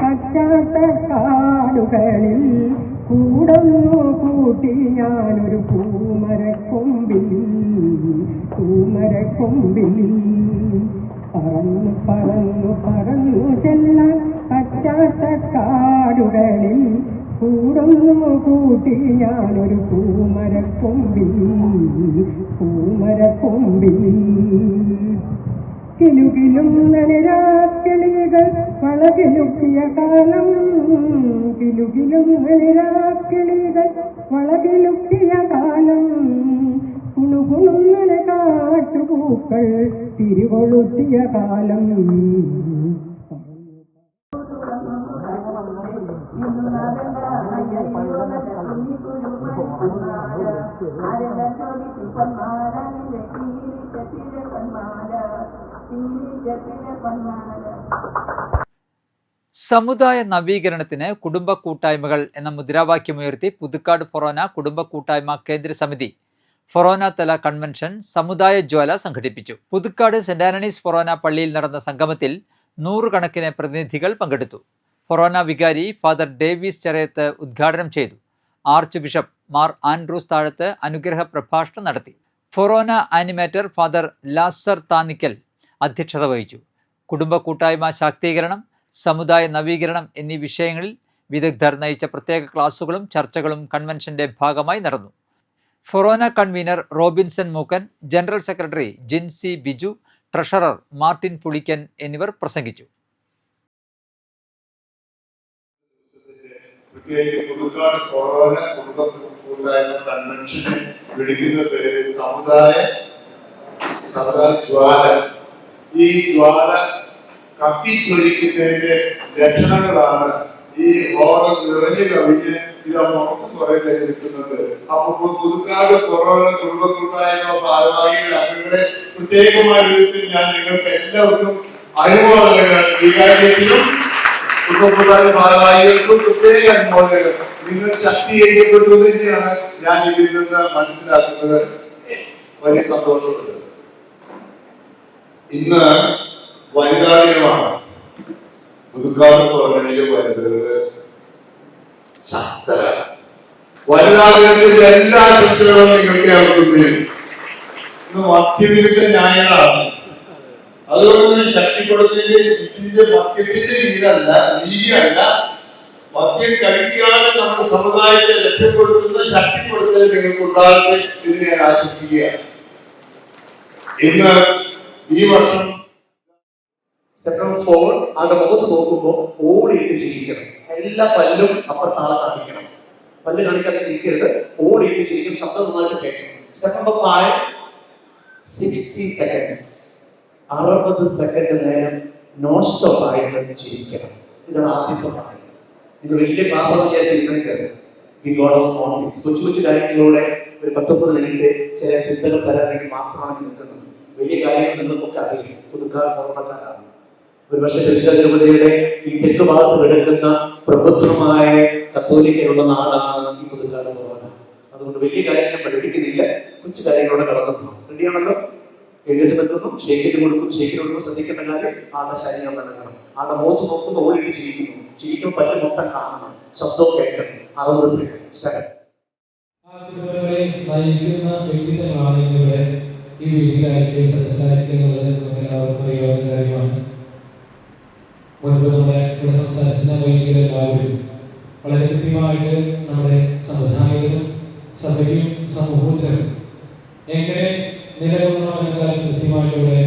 കച്ചാത്ത കാടുകളിൽ കൂടന്നു കൂട്ടി ഞാനൊരു പൂമരക്കൊമ്പിൽ പറന്നു പറന്നു പറന്നു ചെല്ലാൻ കച്ചാത്ത കാടുകളിൽ കൂടന്നു കൂട്ടി ഞാനൊരു പൂമരക്കൊമ്പിൽ കിലുകിലും നനിരാക്കിളികൾ വളകിലുക്കിയ കാലം കിലുകിലും നനിരാക്കിളികൾ വളകിലുക്കിയ കാലം കുണുകുണുന്നന കാട്ടുപൂക്കൾ തിരികൊളുത്തിയ കാലം സമുദായ നവീകരണത്തിന് കുടുംബ കൂട്ടായ്മകൾ എന്ന മുദ്രാവാക്യമുയർത്തി പുതുക്കാട് ഫൊറോന കുടുംബ കൂട്ടായ്മ കേന്ദ്ര സമിതി ഫൊറോന തല കൺവെൻഷൻ സമുദായ ജ്വാല സംഘടിപ്പിച്ചു. പുതുക്കാട് സെന്റ് ആന്റണീസ് ഫൊറോന പള്ളിയിൽ നടന്ന സംഗമത്തിൽ 100 കണക്കിന് പ്രതിനിധികൾ പങ്കെടുത്തു. ഫൊറോന വികാരി ഫാദർ ഡേവിസ് ചെറയത്ത് ഉദ്ഘാടനം ചെയ്തു. ആർച്ച് ബിഷപ്പ് മാർ ആൻഡ്രൂസ് താഴത്ത് അനുഗ്രഹ പ്രഭാഷണം നടത്തി. ഫൊറോന ആനിമേറ്റർ ഫാദർ ലാസർ താനിക്കൽ അധ്യക്ഷത വഹിച്ചു. കുടുംബ കൂട്ടായ്മ ശാക്തീകരണം, സമുദായ നവീകരണം എന്നീ വിഷയങ്ങളിൽ വിദഗ്ധർ നയിച്ച പ്രത്യേക ക്ലാസുകളും ചർച്ചകളും കൺവെൻഷന്റെ ഭാഗമായി നടന്നു. Forane convener Robinson Mookkan, general secretary Jincy Biju, treasurer Martin Pulikkan എന്നിവർ പ്രസംഗിച്ചു. പ്രത്യേകിച്ച് പുതുക്കാട് ഫൊറോന കുടുംബ കൂട്ടായ്മ കൺവെൻഷനെ വിളിക്കുന്ന പേര് സമുദായ ജ്വാല. ഈ ജ്വാല കത്തിച്ചൊലിക്കുന്നതിന്റെ ലക്ഷണങ്ങളാണ് ഈ ഓണം നിറഞ്ഞു കവിഞ്ഞ് ഇത് പുറത്തും കുറെ പേര് നിൽക്കുന്നുണ്ട്. അപ്പൊ പുതുക്കാട് ഫൊറോന കുടുംബ കൂട്ടായ്മ ഭാരവാഹികൾ അംഗങ്ങളെ പ്രത്യേകമായ വിധത്തിൽ ഞാൻ നിങ്ങൾക്ക് എല്ലാവർക്കും അനുമോദനങ്ങൾ, വികാരിക്കും കുടുംബ കൂട്ടായ്മ ഭാരവാഹികൾക്കും പ്രത്യേക അനുമോദനങ്ങൾ. നിങ്ങൾ ശക്തീകരിക്കപ്പെട്ടു തന്നെയാണ് ഞാൻ ഇതിൽ നിന്ന് മനസ്സിലാക്കുന്നത്. വലിയ സന്തോഷമുണ്ട്. ഇന്ന് വനിതാ ദിനമാണ്. പുതുക്കാട് ഫൊറോനയിലെ വനിതകള് ശക്തരാണ്. വനിതാ ദിനത്തിന്റെ എല്ലാ ആശംസകളും നിങ്ങൾക്ക് അവർക്കുന്നതിന് ഇന്ന് മദ്യവിരുദ്ധ ന്യായങ്ങളാണ്. അതുകൊണ്ട് തന്നെ ശക്തിപ്പെടുത്തിന്റെ ഇതിന്റെ മദ്യത്തിന്റെ രീതിയല്ല മദ്യം കഴിക്കാതെ നമ്മുടെ സമുദായത്തെ രക്ഷപ്പെടുത്തുന്ന ശക്തിപ്പെടുത്തൽ നിങ്ങൾക്ക് ഉണ്ടാകട്ടെ എന്ന് ഞാൻ ആശംസിക്കുകയാണ്. ഇന്ന് ഈ വർഷം സെപ്റ്റംബർ 4 ആകെ മുഖത്ത് നോക്കുമ്പോൾ ഓടിയിട്ട് ചിരിക്കണം. എല്ലാ പല്ലും അപ്പുറത്താളെ കാണിക്കണം. പല്ല് കാണിക്കാതെ ചിരിക്കരുത്, ഓടിയിട്ട് ചിരിക്കണം. ശബ്ദം നന്നായിട്ട് കേൾക്കണം. സെപ്റ്റംബർ 5 60 seconds 60 സെക്കൻഡ് നേരം നോൺ സ്റ്റോപ്പ് ആയിട്ട് ചിരിക്കണം. ഇതാണ് ആദ്യത്തെ പാഠം. നിങ്ങൾ വലിയ ക്ലാസ് ഒന്നും വിചാരിച്ചിരിക്കരുത്. കൊച്ചു കൊച്ചു കാര്യങ്ങളിലൂടെ ഒരു 19 മിനിറ്റ് ചില ചിന്തകൾ തരാൻ വേണ്ടി മാത്രമാണ് നിൽക്കുന്നത്. വലിയ കാര്യങ്ങൾ നിങ്ങൾക്കൊക്കെ അറിയും. പുതുക്കാട് ഫൊറോനക്കാരാണ്. ഒരുപക്ഷെ തിരുവനന്തപുരയുടെ ഈ തെക്ക് ഭാഗത്ത് കിടക്കുന്ന പ്രബുദ്ധമായ കത്തോലിക്കലുള്ള നാടാണ് ഈ പുതുക്കാട് ഫൊറോന. അതുകൊണ്ട് വലിയ കാര്യങ്ങൾ പഠിപ്പിക്കുന്നില്ല, കൊച്ചു കാര്യങ്ങളോടെ കടന്നു. റെഡിയാണല്ലോ? എഴുതി വെക്കുന്നു, ഷേക്കിന് കൊടുക്കും, ശ്രദ്ധിക്കേണ്ട കാര്യം ആളുടെ ശരീരം നടക്കണം. ആളുടെ മോത്ത് നോക്കുന്നു, ഓടിയിട്ട് ചിരിക്കും, പല്ല് മൊത്തം കാണണം, ശബ്ദവും കേൾക്കണം. 60 സെക്കൻഡ്. നയിക്കുന്ന വ്യക്തിത്വങ്ങളാണ് ഇന്നിവിടെ ഈ വീട്ടിലായിട്ട് സംസാരിക്കുന്നത്. നമുക്ക് എല്ലാവർക്കും അറിയാവുന്ന കാര്യമാണ്. മുൻപ് നമ്മുടെ ഇവിടെ സംസാരിച്ച വൈദ്യരെല്ലാവരും വളരെ കൃത്യമായിട്ട് നമ്മുടെ സമുദായത്തിനും സഭയ്ക്കും സമൂഹത്തിനും എങ്ങനെ നിലകൊള്ളണമെന്ന കാര്യം കൃത്യമായിട്ട് ഇവിടെ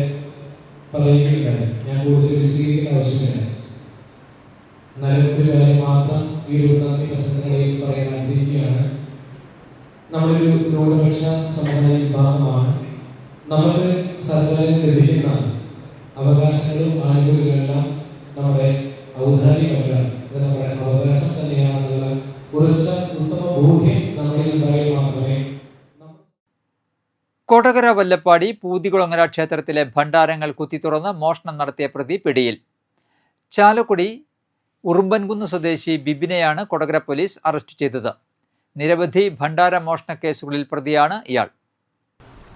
പറയുകയുണ്ടായി. ഞാൻ കൂടുതൽ വിശദീകരിക്കേണ്ട ആവശ്യമില്ല. എന്നാലും ഒരു കാര്യം മാത്രം ഈ ഒരു നന്ദി പ്രസംഗങ്ങളിൽ പറയാൻ ആഗ്രഹിക്കുകയാണ്. നമ്മളൊരു ന്യൂനപക്ഷ സമുദായ വിഭാഗമാണ്. നമുക്ക് സർക്കാരിൽ ലഭിക്കുന്ന അവകാശങ്ങളും ആനുകൂല്യങ്ങളെല്ലാം നമ്മുടെ ഔദാര്യമല്ല, അത് നമ്മുടെ അവകാശം തന്നെയാണെന്നുള്ള ഉറച്ച ഉത്തമ ബോധ്യം നമ്മളിൽ ഉണ്ടായി മാത്രമേ കൊടകര വല്ലപ്പാടി പൂതികുളങ്ങര ക്ഷേത്രത്തിലെ ഭണ്ഡാരങ്ങൾ കുത്തിത്തുറന്ന് മോഷണം നടത്തിയ പ്രതി പിടിയിൽ. ചാലക്കുടി ഉറുമ്പൻകുന്ന് സ്വദേശി ബിബിനെയാണ് കൊടകര പോലീസ് അറസ്റ്റ് ചെയ്തത്. നിരവധി ഭണ്ഡാര മോഷണ കേസുകളിൽ പ്രതിയാണ് ഇയാൾ.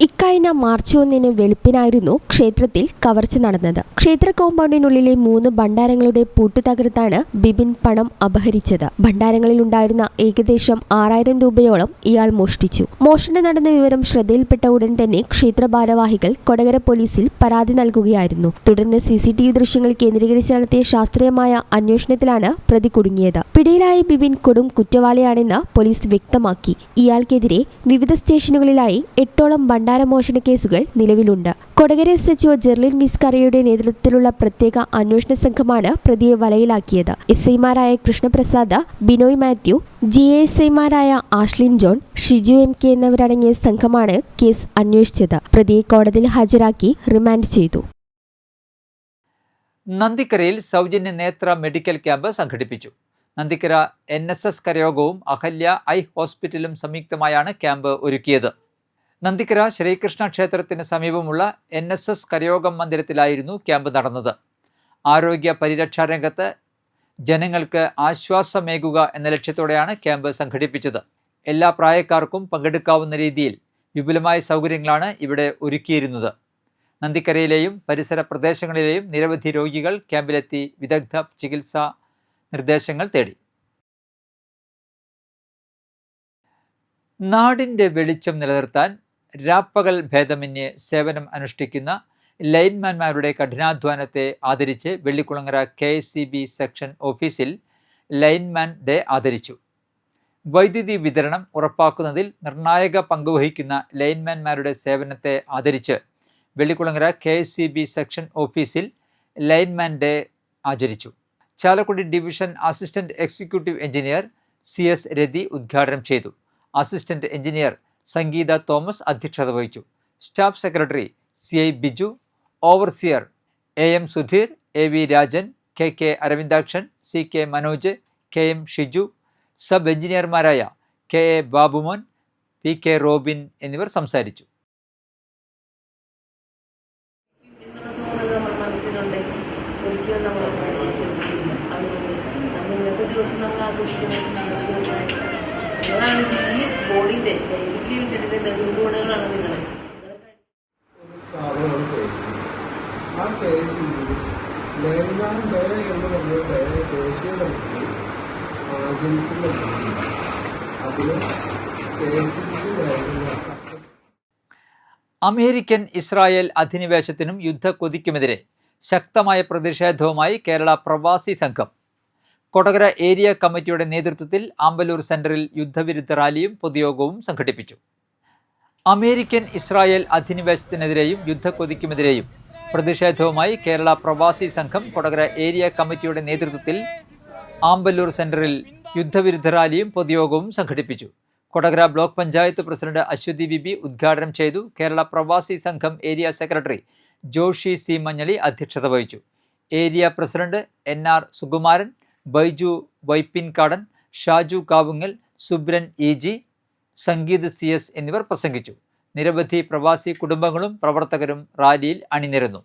ഇക്കഴിഞ്ഞ മാർച്ച് 1 വെളുപ്പിനായിരുന്നു ക്ഷേത്രത്തിൽ കവർച്ച നടന്നത്. ക്ഷേത്ര കോമ്പൗണ്ടിനുള്ളിലെ 3 ഭണ്ഡാരങ്ങളുടെ പൂട്ടു തകർത്താണ് ബിബിൻ പണം അപഹരിച്ചത്. ഭണ്ഡാരങ്ങളിലുണ്ടായിരുന്ന ഏകദേശം 6000 രൂപയോളം ഇയാൾ മോഷ്ടിച്ചു. മോഷണം നടന്ന വിവരം ശ്രദ്ധയിൽപ്പെട്ട ഉടൻ തന്നെ ക്ഷേത്ര ഭാരവാഹികൾ കൊടകര പോലീസിൽ പരാതി നൽകുകയായിരുന്നു. തുടർന്ന് CCTV ദൃശ്യങ്ങൾ കേന്ദ്രീകരിച്ച് നടത്തിയ ശാസ്ത്രീയമായ അന്വേഷണത്തിലാണ് പ്രതി കുടുങ്ങിയത്. പിടിയിലായ ബിബിൻ കൊടും കുറ്റവാളിയാണെന്ന് പോലീസ് വ്യക്തമാക്കി. ഇയാൾക്കെതിരെ വിവിധ സ്റ്റേഷനുകളിലായി 8ഓളം ഭണ്ഡാരമോഷണ കേസുകൾ നിലവിലുണ്ട്. കൊടകര SHO ജെർലിൻ വിസ്കറിയുടെ നേതൃത്വത്തിലുള്ള പ്രത്യേക അന്വേഷണ സംഘമാണ് പ്രതിയെ വലയിലാക്കിയത്. SIമാരായ കൃഷ്ണപ്രസാദ്, ബിനോയ് മാത്യു, GASIമാരായ ആഷ്ലിൻ ജോൺ, ഷിജു MK എന്നിവരടങ്ങിയ സംഘമാണ് കേസ് അന്വേഷിച്ചത്. പ്രതിയെ കോടതിയിൽ ഹാജരാക്കി റിമാൻഡ് ചെയ്തു. നന്ദിക്കരയിൽ സൗജന്യ നേത്ര മെഡിക്കൽ ക്യാമ്പ് സംഘടിപ്പിച്ചു. നന്ദിക്കര NSS കരയോഗവും അഹല്യ ഐ ഹോസ്പിറ്റലും സംയുക്തമായാണ് ക്യാമ്പ് ഒരുക്കിയത്. നന്ദിക്കര ശ്രീകൃഷ്ണ ക്ഷേത്രത്തിന് സമീപമുള്ള NSS കരയോഗം മന്ദിരത്തിലായിരുന്നു ക്യാമ്പ് നടന്നത്. ആരോഗ്യ പരിരക്ഷാ രംഗത്ത് ജനങ്ങൾക്ക് ആശ്വാസമേകുക എന്ന ലക്ഷ്യത്തോടെയാണ് ക്യാമ്പ് സംഘടിപ്പിച്ചത്. എല്ലാ പ്രായക്കാർക്കും പങ്കെടുക്കാവുന്ന രീതിയിൽ വിപുലമായ സൗകര്യങ്ങളാണ് ഇവിടെ ഒരുക്കിയിരുന്നത്. നന്ദിക്കരയിലെയും പരിസര പ്രദേശങ്ങളിലെയും നിരവധി രോഗികൾ ക്യാമ്പിലെത്തി വിദഗ്ധ ചികിത്സാ നിർദ്ദേശങ്ങൾ തേടി. നാടിൻ്റെ വെളിച്ചം നിലനിർത്താൻ രാപ്പകൽ ഭേദമന്യേ സേവനം അനുഷ്ഠിക്കുന്ന ലൈൻമാൻമാരുടെ കഠിനാധ്വാനത്തെ ആദരിച്ച് വെള്ളിക്കുളങ്ങര KSCB സെക്ഷൻ ഓഫീസിൽ ലൈൻമാൻ ഡേ ആദരിച്ചു. വൈദ്യുതി വിതരണം ഉറപ്പാക്കുന്നതിൽ നിർണായക പങ്കുവഹിക്കുന്ന ലൈൻമാൻമാരുടെ സേവനത്തെ ആദരിച്ച് വെള്ളിക്കുളങ്ങര KSCB സെക്ഷൻ ഓഫീസിൽ ലൈൻമാൻ ഡേ ആചരിച്ചു. Chalakudy division assistant executive engineer CS Rathi ഉദ്ഘാടനം ചെയ്തു. അസിസ്റ്റന്റ് എഞ്ചിനീയർ സംഗീത തോമസ് അധ്യക്ഷത വഹിച്ചു. Staff secretary CI Biju, overseer AM Sudheer, AV Rajan, KK Aravindakshan, CK Manoj, KM Shiju, sub എഞ്ചിനീയർമാരായ KA ബാബുമോൻ, PK റോബിൻ എന്നിവർ സംസാരിച്ചു. ബോഡിയുടെ ബേസിക്കലി വെച്ചിട്ട് നെടുങ്കൂടുകളാണ് നിങ്ങൾ ആ കേസിൽ ലൈൻമാൻ ഡേ എന്ന് പറഞ്ഞ ദേശീയ തലത്തിൽ ആചരിക്കുന്നുണ്ട്. അതിന് അമേരിക്കൻ ഇസ്രായേൽ അധിനിവേശത്തിനും യുദ്ധക്കൊതിക്കുമെതിരെ ശക്തമായ പ്രതിഷേധവുമായി കേരള പ്രവാസി സംഘം. കൊടകര ഏരിയ കമ്മിറ്റിയുടെ നേതൃത്വത്തിൽ ആമ്പല്ലൂർ സെന്ററിൽ യുദ്ധവിരുദ്ധ റാലിയും പൊതുയോഗവും സംഘടിപ്പിച്ചു. അമേരിക്കൻ ഇസ്രായേൽ അധിനിവേശത്തിനെതിരെയും യുദ്ധക്കൊതിക്കുമെതിരെയും പ്രതിഷേധവുമായി കേരള പ്രവാസി സംഘം കൊടകര ഏരിയ കമ്മിറ്റിയുടെ നേതൃത്വത്തിൽ ആമ്പല്ലൂർ സെന്ററിൽ യുദ്ധവിരുദ്ധ റാലിയും പൊതുയോഗവും സംഘടിപ്പിച്ചു. കൊടകര ബ്ലോക്ക് പഞ്ചായത്ത് പ്രസിഡന്റ് അശ്വതി ബിബി ഉദ്ഘാടനം ചെയ്തു. Kerala Pravasi Sangham area secretary Joshy C Manjali അധ്യക്ഷത വഹിച്ചു. Area president NR Sukumaran, Baiju Vaipinkadan, Shaju Kavungal, Subran EG, Sangeeth CS എന്നിവർ പ്രസംഗിച്ചു. നിരവധി പ്രവാസി കുടുംബങ്ങളും പ്രവർത്തകരും റാലിയിൽ അണിനിരന്നു.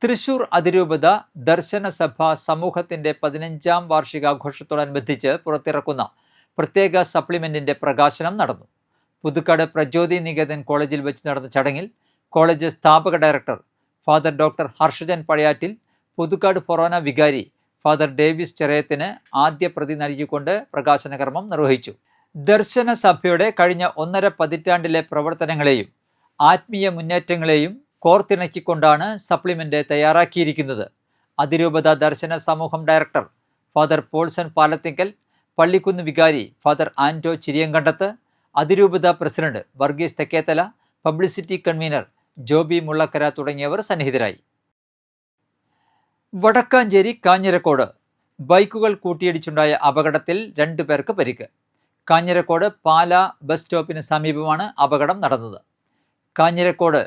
തൃശൂർ അതിരൂപത ദർശന സഭ സമൂഹത്തിൻ്റെ 15ാം വാർഷികാഘോഷത്തോടനുബന്ധിച്ച് പുറത്തിറക്കുന്ന പ്രത്യേക സപ്ലിമെന്റിന്റെ പ്രകാശനം നടന്നു. പുതുക്കാട് പ്രജ്യോതി നികേതൻ കോളേജിൽ വെച്ച് നടന്ന ചടങ്ങിൽ കോളേജ് സ്ഥാപക director father doctor Harshajan Pazhayattil, Puthukkad forane വികാരി ഫാദർ ഡേവിസ് ചെറയത്തിന് ആദ്യ പ്രതി നൽകിക്കൊണ്ട് പ്രകാശന കർമ്മം നിർവഹിച്ചു. ദർശന സഭയുടെ കഴിഞ്ഞ 1.5 പതിറ്റാണ്ടിലെ പ്രവർത്തനങ്ങളെയും ആത്മീയ മുന്നേറ്റങ്ങളെയും കോർത്തിണക്കിക്കൊണ്ടാണ് സപ്ലിമെന്റ് തയ്യാറാക്കിയിരിക്കുന്നത്. അതിരൂപത ദർശന സമൂഹം ഡയറക്ടർ ഫാദർ പോൾസൺ പാലത്തിങ്കൽ, പള്ളിക്കുന്ന് വികാരി ഫാദർ ആൻറ്റോ ചിരിയങ്കണ്ടത്ത്, അതിരൂപത president Varghese Thekkethala, publicity convener Joby Mullakkara തുടങ്ങിയവർ സന്നിഹിതരായി. വടക്കാഞ്ചേരി കാഞ്ഞിരക്കോട് ബൈക്കുകൾ കൂട്ടിയിടിച്ചുണ്ടായ അപകടത്തിൽ 2 പേർക്ക് പരിക്ക്. കാഞ്ഞിരക്കോട് പാല ബസ് സ്റ്റോപ്പിന് സമീപമാണ് അപകടം നടന്നത്. കാഞ്ഞിരക്കോട്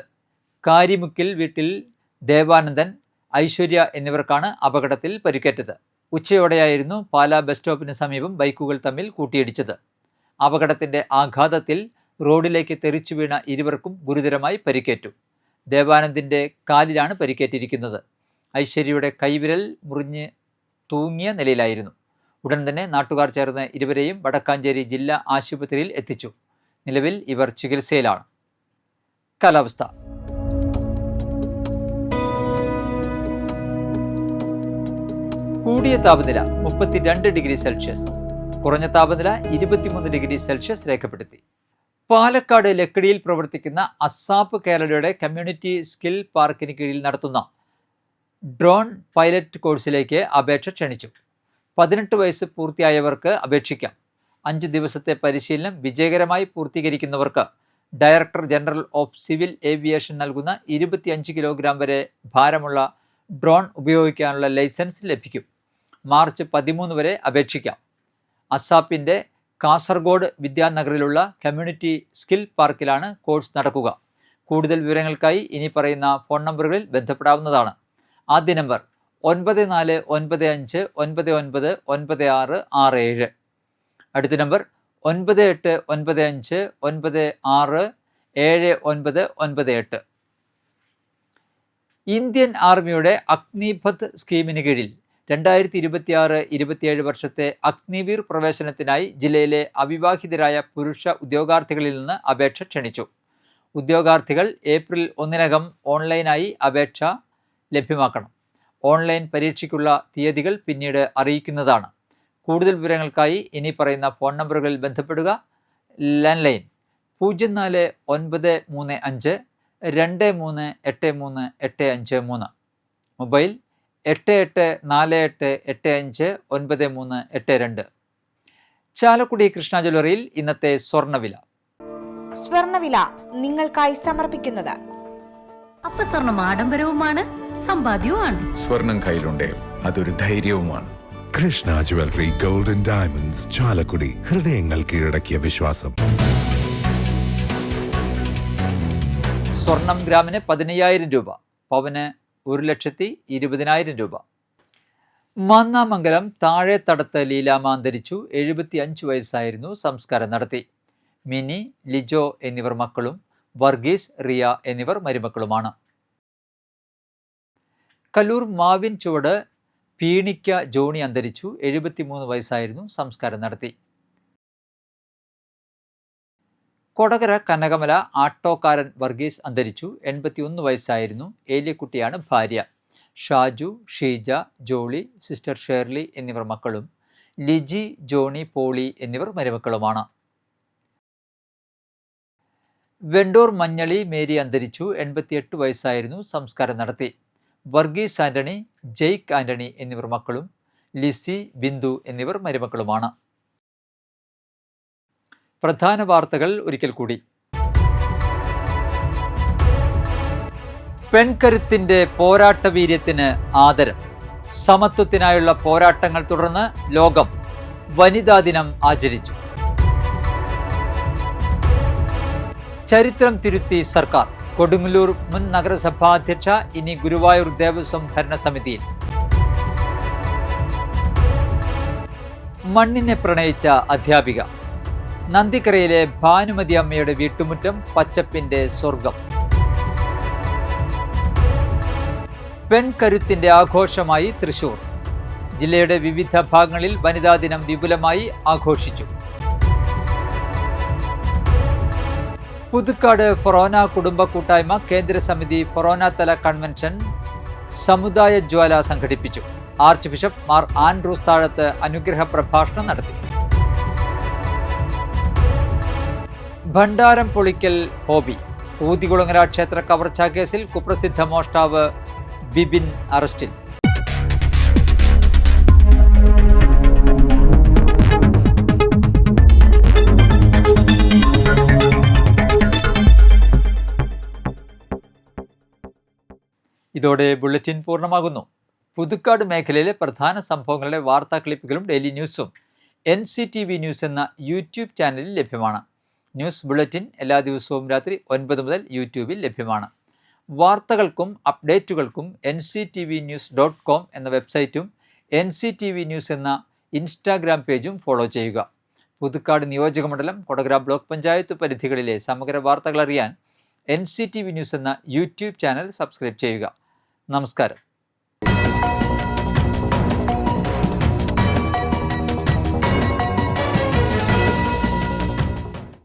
കാരിമുക്കിൽ വീട്ടിൽ ദേവാനന്ദൻ, ഐശ്വര്യ എന്നിവർക്കാണ് അപകടത്തിൽ പരിക്കേറ്റത്. ഉച്ചയോടെയായിരുന്നു പാലാ ബസ് സ്റ്റോപ്പിന് സമീപം ബൈക്കുകൾ തമ്മിൽ കൂട്ടിയിടിച്ചത്. അപകടത്തിന്റെ ആഘാതത്തിൽ റോഡിലേക്ക് തെറിച്ചു വീണ ഇരുവർക്കും ഗുരുതരമായി പരിക്കേറ്റു. ദേവാനന്ദിന്റെ കാലിലാണ് പരിക്കേറ്റിരിക്കുന്നത്. ഐശ്വര്യയുടെ കൈവിരൽ മുറിഞ്ഞ് തൂങ്ങിയ നിലയിലായിരുന്നു. ഉടൻ തന്നെ നാട്ടുകാർ ചേർന്ന് ഇരുവരെയും വടക്കാഞ്ചേരി ജില്ലാ ആശുപത്രിയിൽ എത്തിച്ചു. നിലവിൽ ഇവർ ചികിത്സയിലാണ്. കാലാവസ്ഥ. കൂടിയ താപനില 32 ഡിഗ്രി സെൽഷ്യസ്, കുറഞ്ഞ താപനില 23 ഡിഗ്രി സെൽഷ്യസ് രേഖപ്പെടുത്തി. പാലക്കാട് ലക്കിടിയിൽ പ്രവർത്തിക്കുന്ന അസാപ്പ് കേരളയുടെ കമ്മ്യൂണിറ്റി സ്കിൽ പാർക്കിന് കീഴിൽ നടത്തുന്ന ഡ്രോൺ പൈലറ്റ് കോഴ്സിലേക്ക് അപേക്ഷ ക്ഷണിച്ചു. 18 വയസ്സ് പൂർത്തിയായവർക്ക് അപേക്ഷിക്കാം. 5 ദിവസത്തെ പരിശീലനം വിജയകരമായി പൂർത്തീകരിക്കുന്നവർക്ക് director general of civil aviation നൽകുന്ന 25 കിലോഗ്രാം വരെ ഭാരമുള്ള ഡ്രോൺ ഉപയോഗിക്കാനുള്ള ലൈസൻസ് ലഭിക്കും. മാർച്ച് 13 വരെ അപേക്ഷിക്കാം. അസാപ്പിൻ്റെ കാസർഗോഡ് വിദ്യാനഗറിലുള്ള കമ്മ്യൂണിറ്റി സ്കിൽ പാർക്കിലാണ് കോഴ്സ് നടക്കുക. കൂടുതൽ വിവരങ്ങൾക്കായി ഇനി പറയുന്ന ഫോൺ നമ്പറുകളിൽ ബന്ധപ്പെടാവുന്നതാണ്. ആദ്യ നമ്പർ 9495999667. അടുത്ത നമ്പർ 9895967998. ഇന്ത്യൻ ആർമിയുടെ അഗ്നിപഥ് സ്കീമിന് കീഴിൽ 2026-27 വർഷത്തെ അഗ്നിവീർ പ്രവേശനത്തിനായി ജില്ലയിലെ അവിവാഹിതരായ പുരുഷ ഉദ്യോഗാർത്ഥികളിൽ നിന്ന് അപേക്ഷ ക്ഷണിച്ചു. ഉദ്യോഗാർത്ഥികൾ ഏപ്രിൽ 1 ഓൺലൈനായി അപേക്ഷ ലഭ്യമാക്കണം. ഓൺലൈൻ പരീക്ഷയ്ക്കുള്ള തീയതികൾ പിന്നീട് അറിയിക്കുന്നതാണ്. കൂടുതൽ വിവരങ്ങൾക്കായി ഇനി പറയുന്ന ഫോൺ നമ്പറുകളിൽ ബന്ധപ്പെടുക. Landline 04152383853. Mobile 8848859382. Chalakudy Krishna ജ്വല്ലറിയിൽ ഇന്നത്തെ സ്വർണ്ണവില. സ്വർണ്ണവില നിങ്ങൾക്കായി സമർപ്പിക്കുന്നത് അപ്പസ്വർണം ആഡംബരവുമാണ് സമ്പാദ്യവുമാണ്. സ്വർണം കയ്യിലുണ്ടേ അതൊരു ധൈര്യവുമാണ്. Krishna jewellery gold and diamonds, Chalakudy. ഹൃദയങ്ങൾ കീഴടക്കിയ വിശ്വാസം. സ്വർണം ഗ്രാമിന് 15,000 രൂപ, പവന് 1,20,000 രൂപ. മാന്നാമംഗലം താഴെത്തടത്ത് ലീലാമ്മ അന്തരിച്ചു. 75 വയസ്സായിരുന്നു. സംസ്കാരം നടത്തി. മിനി, ലിജോ എന്നിവർ മക്കളും വർഗീസ്, റിയ എന്നിവർ മരുമക്കളുമാണ്. കല്ലൂർ മാവിൻ ചുവട് പീണിക്ക ജോണി അന്തരിച്ചു. 73 വയസ്സായിരുന്നു. സംസ്കാരം നടത്തി. കൊടകര കനകമല ആട്ടോക്കാരൻ വർഗീസ് അന്തരിച്ചു. 81 വയസ്സായിരുന്നു. ഏലിയക്കുട്ടിയാണ് ഭാര്യ. ഷാജു, ഷീജ, ജോളി, സിസ്റ്റർ ഷേർലി എന്നിവർ മക്കളും ലിജി, ജോണി, പോളി എന്നിവർ മരുമക്കളുമാണ്. വെണ്ടൂർ മഞ്ഞളി മേരി അന്തരിച്ചു. 88 വയസ്സായിരുന്നു. സംസ്കാരം നടത്തി. വർഗീസ് ആന്റണി, ജെയ്ക്ക് ആന്റണി എന്നിവർ മക്കളും ലിസി, ബിന്ദു എന്നിവർ മരുമക്കളുമാണ്. പ്രധാന വാർത്തകൾ ഒരിക്കൽ കൂടി. പെൺകരുത്തിന്റെ പോരാട്ട വീര്യത്തിന് ആദരം. സമത്വത്തിനായുള്ള പോരാട്ടങ്ങൾ തുടർന്ന് ലോകം വനിതാ ദിനം ആചരിച്ചു. ചരിത്രം തിരുത്തി സർക്കാർ. കൊടുങ്ങല്ലൂർ മുൻ നഗരസഭാ അധ്യക്ഷ ഇനി ഗുരുവായൂർ ദേവസ്വം ഭരണസമിതിയിൽ. മണ്ണിനെ പ്രണയിച്ച അധ്യാപിക. നന്ദിക്കരയിലെ ഭാനുമതി അമ്മയുടെ വീട്ടുമുറ്റം പച്ചപ്പിന്റെ സ്വർഗം. പെൺകരുത്തിന്റെ ആഘോഷമായി തൃശൂർ. ജില്ലയുടെ വിവിധ ഭാഗങ്ങളിൽ വനിതാ ദിനം വിപുലമായി ആഘോഷിച്ചു. പുതുക്കാട് ഫൊറോന കുടുംബ കൂട്ടായ്മ കേന്ദ്ര സമിതി ഫൊറോന തല കൺവെൻഷൻ സമുദായ ജ്വാല സംഘടിപ്പിച്ചു. ആർച്ച് ബിഷപ്പ് മാർ ആൻഡ്രൂസ് താഴത്ത് അനുഗ്രഹ പ്രഭാഷണം നടത്തി. ഭണ്ഡാരം പൊളിക്കൽ ഹോബി. ഊതികുളങ്ങര ക്ഷേത്ര കവർച്ചാ കേസിൽ കുപ്രസിദ്ധ മോഷ്ടാവ് ബിബിൻ അറസ്റ്റിൽ. ഇതോടെ ബുള്ളറ്റിൻ പൂർണ്ണമാകുന്നു. പുതുക്കാട് മേഖലയിലെ പ്രധാന സംഭവങ്ങളുടെ വാർത്താ ക്ലിപ്പുകളും ഡെയിലി ന്യൂസും NCTV ന്യൂസ് എന്ന യൂട്യൂബ് ചാനലിൽ ലഭ്യമാണ്. ന്യൂസ് ബുള്ളറ്റിൻ എല്ലാ ദിവസവും രാത്രി 9 മുതൽ യൂട്യൂബിൽ ലഭ്യമാണ്. വാർത്തകൾക്കും അപ്ഡേറ്റുകൾക്കും NCTVnews.com എന്ന വെബ്സൈറ്റും NCTV ന്യൂസ് എന്ന ഇൻസ്റ്റാഗ്രാം പേജും ഫോളോ ചെയ്യുക. പുതുക്കാട് നിയോജകമണ്ഡലം, കൊടകര ബ്ലോക്ക് പഞ്ചായത്ത് പരിധികളിലെ സമഗ്ര വാർത്തകൾ അറിയാൻ NCTV ന്യൂസ് എന്ന യൂട്യൂബ് ചാനൽ സബ്സ്ക്രൈബ് ചെയ്യുക. നമസ്കാരം.